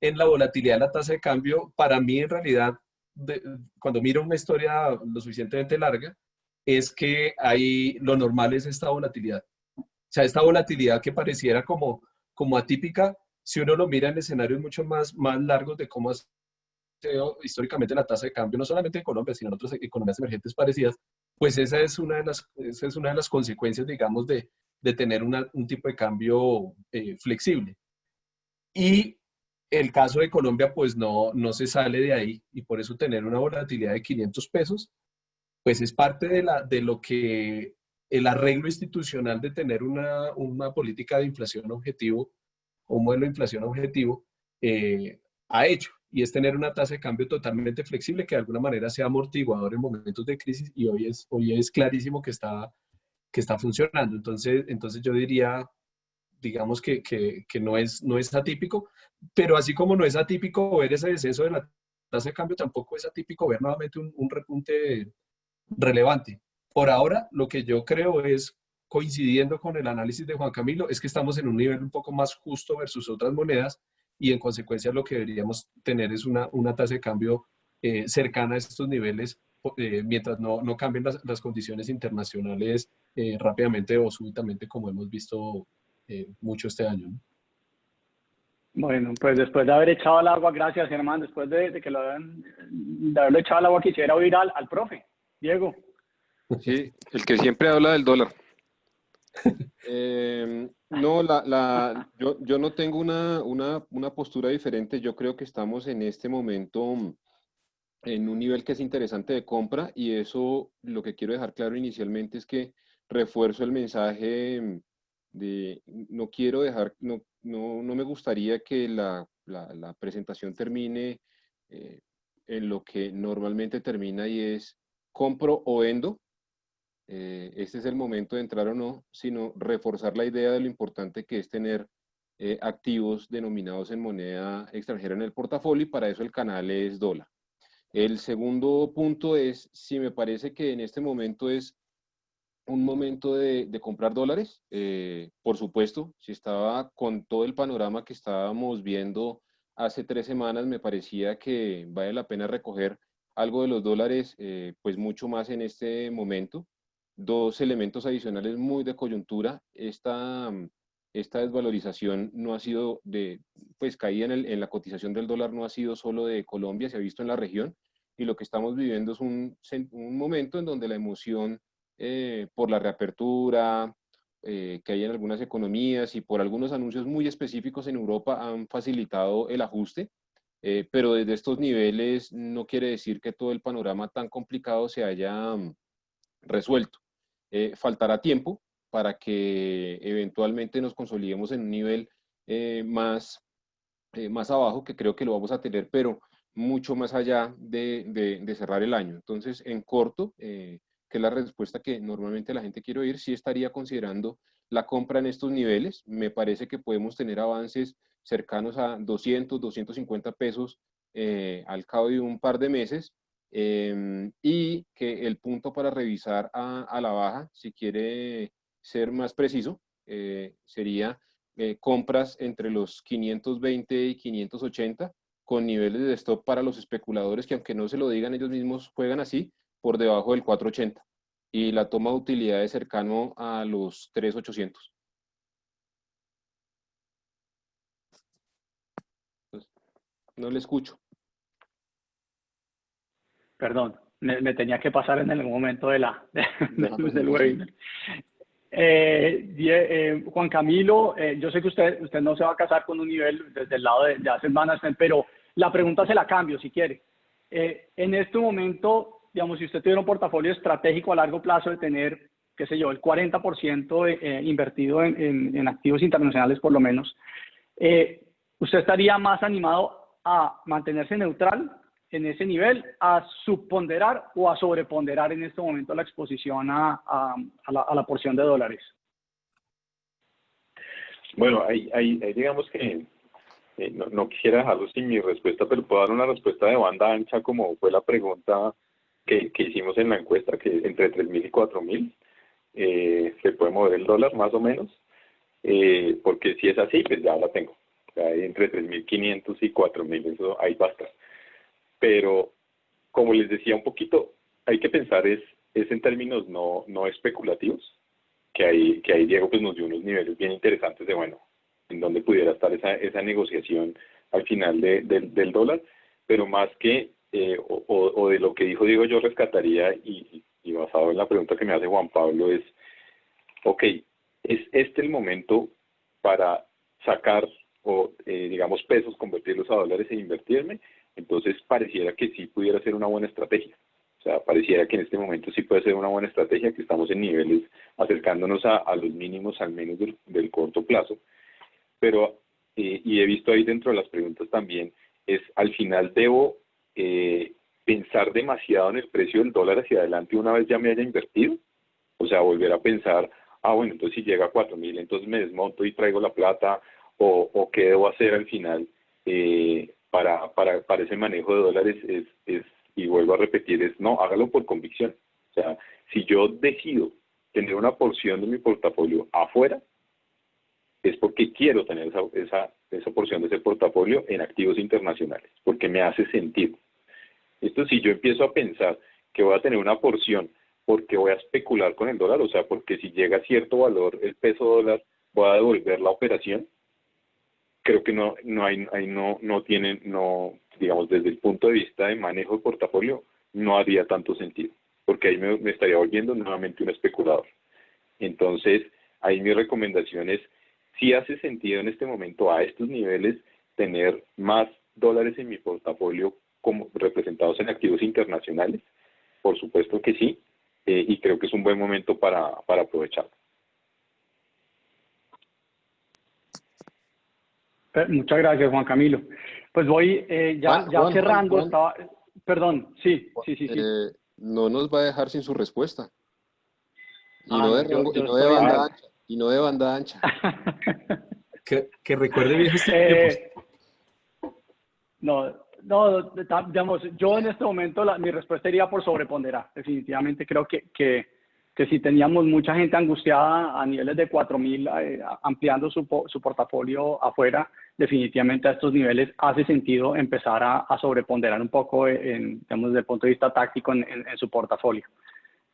en la volatilidad de la tasa de cambio, para mí en realidad, cuando miro una historia lo suficientemente larga, es que lo normal es esta volatilidad. O sea, esta volatilidad que pareciera como atípica, si uno lo mira en escenarios mucho más largos de cómo ha sido históricamente la tasa de cambio, no solamente en Colombia, sino en otras economías emergentes parecidas, pues esa es una de las consecuencias, digamos, de tener un tipo de cambio flexible. Y el caso de Colombia, pues no se sale de ahí, y por eso tener una volatilidad de 500 pesos, pues es parte de lo que el arreglo institucional de tener una política de inflación objetivo, o un modelo de inflación objetivo, ha hecho, y es tener una tasa de cambio totalmente flexible que de alguna manera sea amortiguador en momentos de crisis, y hoy es clarísimo que está funcionando. Entonces yo diría, digamos que no es atípico, pero así como no es atípico ver ese descenso de la tasa de cambio, tampoco es atípico ver nuevamente un repunte relevante. Por ahora, lo que yo creo es, coincidiendo con el análisis de Juan Camilo, es que estamos en un nivel un poco más justo versus otras monedas, y en consecuencia lo que deberíamos tener es una tasa de cambio cercana a estos niveles, mientras no cambien las condiciones internacionales rápidamente o súbitamente, como hemos visto mucho este año, ¿no? Bueno, pues después de haber echado al agua, gracias, Germán, después de haberlo echado al agua, quisiera oír al profe, Diego. Sí, el que siempre habla del dólar. No, yo no tengo una postura diferente. Yo creo que estamos en este momento en un nivel que es interesante de compra, y eso lo que quiero dejar claro inicialmente es que refuerzo el mensaje de no quiero dejar, no me gustaría que la presentación termine en lo que normalmente termina, y es compro o vendo. Este es el momento de entrar o no, sino reforzar la idea de lo importante que es tener activos denominados en moneda extranjera en el portafolio, y para eso el canal es dólar. El segundo punto es, si me parece que en este momento es un momento de comprar dólares, por supuesto, si estaba con todo el panorama que estábamos viendo hace 3 semanas, me parecía que vale la pena recoger algo de los dólares, pues mucho más en este momento. Dos elementos adicionales muy de coyuntura: esta desvalorización no ha sido pues caída en la cotización del dólar, no ha sido solo de Colombia, se ha visto en la región, y lo que estamos viviendo es un momento en donde la emoción por la reapertura que hay en algunas economías y por algunos anuncios muy específicos en Europa han facilitado el ajuste, pero desde estos niveles no quiere decir que todo el panorama tan complicado se haya resuelto. Faltará tiempo para que eventualmente nos consolidemos en un nivel más abajo, que creo que lo vamos a tener, pero mucho más allá de cerrar el año. Entonces, en corto, que es la respuesta que normalmente la gente quiere oír, sí estaría considerando la compra en estos niveles. Me parece que podemos tener avances cercanos a 200, 250 pesos al cabo de un par de meses, y que el punto para revisar a la baja, si quiere ser más preciso, sería compras entre los 520 y 580, con niveles de stop para los especuladores que, aunque no se lo digan ellos mismos, juegan así, por debajo del 480, y la toma de utilidades cercano a los 3,800. No le escucho. Perdón, me tenía que pasar en el momento del No, webinar. Juan Camilo, yo sé que usted no se va a casar con un nivel desde el lado de asset management, pero la pregunta se la cambio si quiere. En este momento, digamos, si usted tuviera un portafolio estratégico a largo plazo de tener, qué sé yo, el 40% invertido en activos internacionales por lo menos, ¿usted estaría más animado a mantenerse neutral en ese nivel, a subponderar o a sobreponderar en este momento la exposición a la porción de dólares? Bueno, ahí digamos que no quisiera dejarlo sin mi respuesta, pero puedo dar una respuesta de banda ancha, como fue la pregunta que hicimos en la encuesta, que entre 3.000 y 4.000 se puede mover el dólar más o menos, porque si es así, pues ya la tengo. sea, entre 3.500 y 4.000, eso ahí basta. Pero, como les decía un poquito, hay que pensar es en términos no especulativos, que ahí Diego pues nos dio unos niveles bien interesantes de, bueno, en dónde pudiera estar esa negociación al final del dólar, pero más que, o de lo que dijo Diego, yo rescataría, y basado en la pregunta que me hace Juan Pablo, es, ok, ¿es este el momento para sacar, o digamos, pesos, convertirlos a dólares e invertirme? Entonces pareciera que sí pudiera ser una buena estrategia. O sea, pareciera que en este momento sí puede ser una buena estrategia, que estamos en niveles acercándonos a los mínimos, al menos del corto plazo. Pero, y he visto ahí dentro de las preguntas también, es al final debo pensar demasiado en el precio del dólar hacia adelante una vez ya me haya invertido. O sea, volver a pensar, bueno, entonces si llega a 4.000, entonces me desmonto y traigo la plata, o qué debo hacer al final para ese manejo de dólares, y vuelvo a repetir, no, hágalo por convicción. O sea, si yo decido tener una porción de mi portafolio afuera, es porque quiero tener esa porción de ese portafolio en activos internacionales, porque me hace sentido. Esto, si yo empiezo a pensar que voy a tener una porción porque voy a especular con el dólar, o sea, porque si llega a cierto valor el peso dólar, voy a devolver la operación, creo que no tienen, digamos, desde el punto de vista de manejo de portafolio, no haría tanto sentido, porque ahí me estaría volviendo nuevamente un especulador. Entonces, ahí mi recomendación es, si hace sentido en este momento a estos niveles tener más dólares en mi portafolio como representados en activos internacionales, por supuesto que sí, y creo que es un buen momento para aprovecharlo. Muchas gracias, Juan Camilo. Pues voy ya cerrando. Juan. Perdón, sí. No nos va a dejar sin su respuesta. Y no de banda ancha. Que recuerde viejos tiempos. Digamos, yo en este momento mi respuesta iría por sobreponderar. Definitivamente creo que si teníamos mucha gente angustiada a niveles de 4.000 ampliando su portafolio afuera, definitivamente a estos niveles hace sentido empezar a sobreponderar un poco, digamos, desde el punto de vista táctico en su portafolio.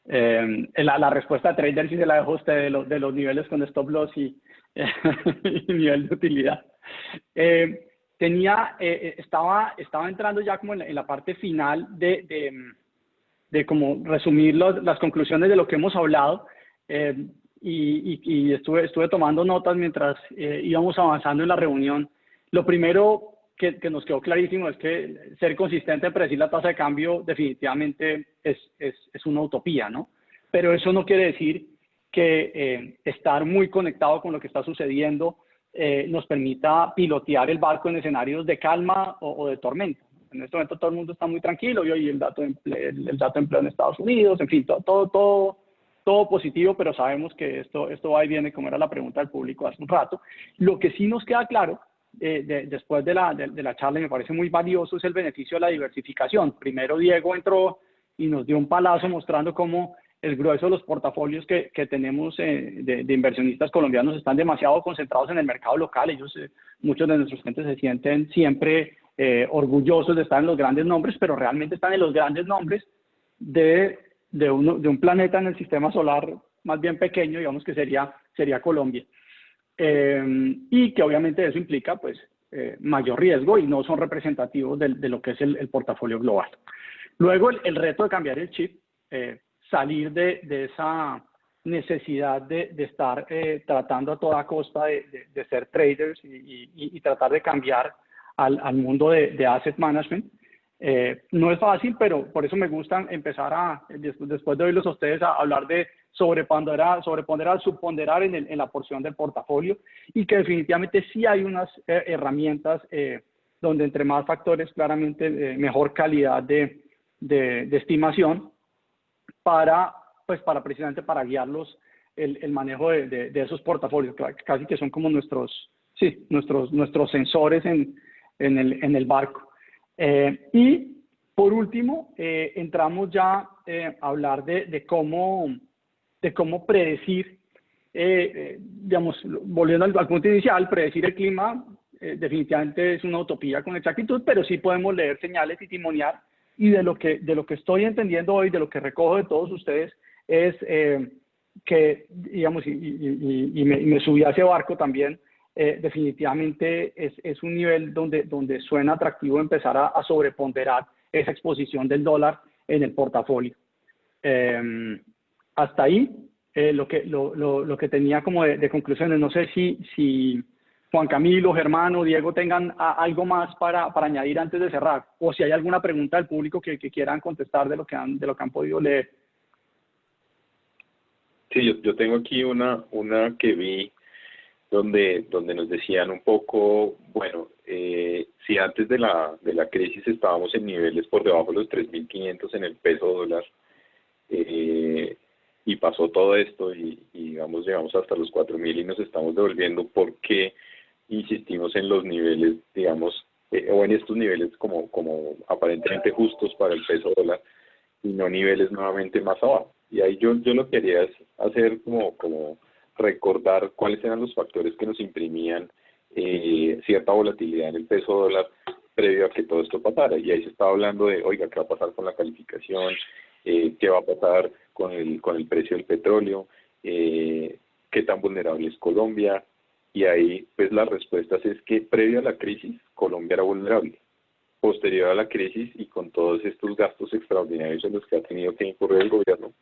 La respuesta de trader sí se la dejo a usted de los niveles con stop loss y nivel de utilidad. Estaba entrando ya como en la parte final de como resumir las conclusiones de lo que hemos hablado, y estuve tomando notas mientras íbamos avanzando en la reunión. Lo primero que nos quedó clarísimo es que ser consistente en predecir la tasa de cambio definitivamente es una utopía, ¿no? Pero eso no quiere decir que estar muy conectado con lo que está sucediendo nos permita pilotear el barco en escenarios de calma o de tormenta. En este momento todo el mundo está muy tranquilo, y hoy el dato de empleo en Estados Unidos, en fin, todo positivo, pero sabemos que esto va y viene, como era la pregunta del público hace un rato. Lo que sí nos queda claro después de la charla, y me parece muy valioso, es el beneficio de la diversificación. Primero Diego entró y nos dio un palazo mostrando cómo el grueso de los portafolios que tenemos de inversionistas colombianos están demasiado concentrados en el mercado local. Ellos, muchos de nuestros clientes se sienten siempre orgullosos de estar en los grandes nombres, pero realmente están en los grandes nombres de un planeta en el sistema solar más bien pequeño, digamos, que sería Colombia. Y que obviamente eso implica pues mayor riesgo y no son representativos de lo que es el portafolio global. Luego el reto de cambiar el chip, salir de esa necesidad de estar tratando a toda costa de ser traders y tratar de cambiar al mundo de asset management. No es fácil, pero por eso me gusta empezar después de oírlos a ustedes, a hablar de sobreponderar, subponderar en la porción del portafolio, y que definitivamente sí hay unas herramientas donde entre más factores, claramente mejor calidad de estimación precisamente para guiarlos el manejo de esos portafolios, casi que son como nuestros sensores en el barco. Y por último, entramos ya a hablar de cómo predecir, digamos, volviendo al punto inicial, predecir el clima definitivamente es una utopía con exactitud, pero sí podemos leer señales y timonear. Y de lo que estoy entendiendo hoy, de lo que recojo de todos ustedes, es que, digamos, y me subí a ese barco también, definitivamente es un nivel donde suena atractivo empezar a sobreponderar esa exposición del dólar en el portafolio. Hasta ahí lo que tenía como de conclusiones. No sé si Juan Camilo, Germán o Diego tengan algo más para añadir antes de cerrar, o si hay alguna pregunta del público que quieran contestar de lo que han podido leer. Sí, yo tengo aquí una que vi donde nos decían un poco, bueno, si antes de la crisis estábamos en niveles por debajo de los 3.500 en el peso dólar, y pasó todo esto y digamos llegamos hasta los 4.000 y nos estamos devolviendo, ¿por qué insistimos en los niveles, digamos, o en estos niveles como aparentemente justos para el peso dólar y no niveles nuevamente más abajo? Y ahí yo lo que quería es hacer como recordar cuáles eran los factores que nos imprimían cierta volatilidad en el peso dólar previo a que todo esto pasara. Y ahí se estaba hablando de, oiga, ¿qué va a pasar con la calificación? ¿Qué va a pasar con el precio del petróleo? ¿Qué tan vulnerable es Colombia? Y ahí, pues, las respuestas es que previo a la crisis, Colombia era vulnerable. Posterior a la crisis y con todos estos gastos extraordinarios en los que ha tenido que incurrir el gobierno,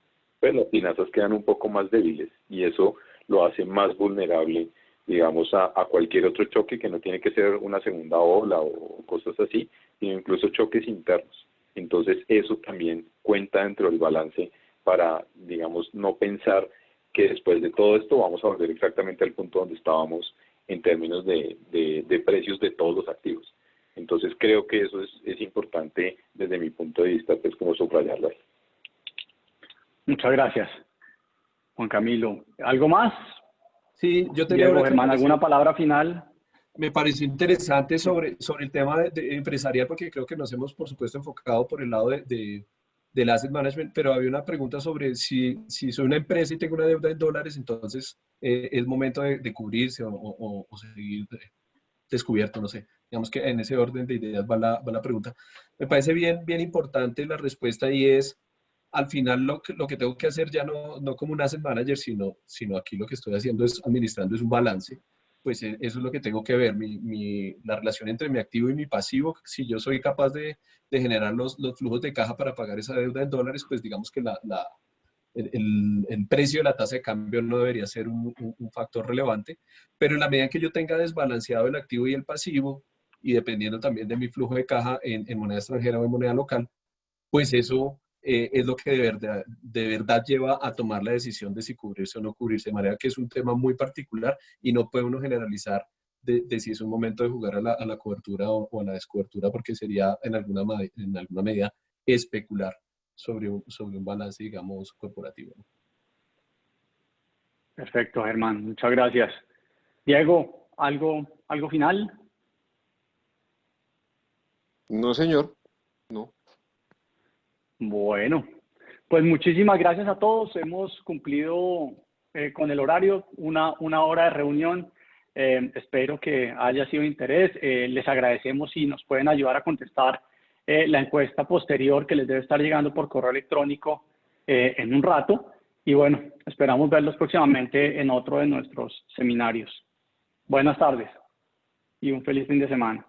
pues las finanzas quedan un poco más débiles y eso lo hace más vulnerable, digamos, a cualquier otro choque que no tiene que ser una segunda ola o cosas así, sino incluso choques internos. Entonces eso también cuenta dentro del balance para, digamos, no pensar que después de todo esto vamos a volver exactamente al punto donde estábamos en términos de precios de todos los activos. Entonces creo que eso es importante desde mi punto de vista, pues como subrayarlo ahí. Muchas gracias, Juan Camilo. ¿Algo más? Sí, yo tenía Diego, una Germán, ¿alguna palabra final? Me pareció interesante sobre el tema de empresarial, porque creo que nos hemos, por supuesto, enfocado por el lado del asset management, pero había una pregunta sobre si soy una empresa y tengo una deuda en dólares, entonces es momento de cubrirse o seguir descubierto, no sé. Digamos que en ese orden de ideas va la pregunta. Me parece bien importante la respuesta y es, al final lo que tengo que hacer ya no como un asset manager, sino aquí lo que estoy haciendo es administrando es un balance. Pues eso es lo que tengo que ver, la relación entre mi activo y mi pasivo. Si yo soy capaz de generar los flujos de caja para pagar esa deuda en dólares, pues digamos que el precio de la tasa de cambio no debería ser un factor relevante, pero en la medida en que yo tenga desbalanceado el activo y el pasivo, y dependiendo también de mi flujo de caja en moneda extranjera o en moneda local, pues eso es lo que de verdad lleva a tomar la decisión de si cubrirse o no cubrirse, de manera que es un tema muy particular y no puede uno generalizar de si es un momento de jugar a la cobertura o a la descobertura, porque sería en alguna medida especular sobre un balance, digamos, corporativo. Perfecto, Germán. Muchas gracias. Diego, ¿algo final? No, señor. No. Bueno, pues muchísimas gracias a todos. Hemos cumplido con el horario, una hora de reunión. Espero que haya sido de interés. Les agradecemos si nos pueden ayudar a contestar la encuesta posterior que les debe estar llegando por correo electrónico en un rato. Y bueno, esperamos verlos próximamente en otro de nuestros seminarios. Buenas tardes y un feliz fin de semana.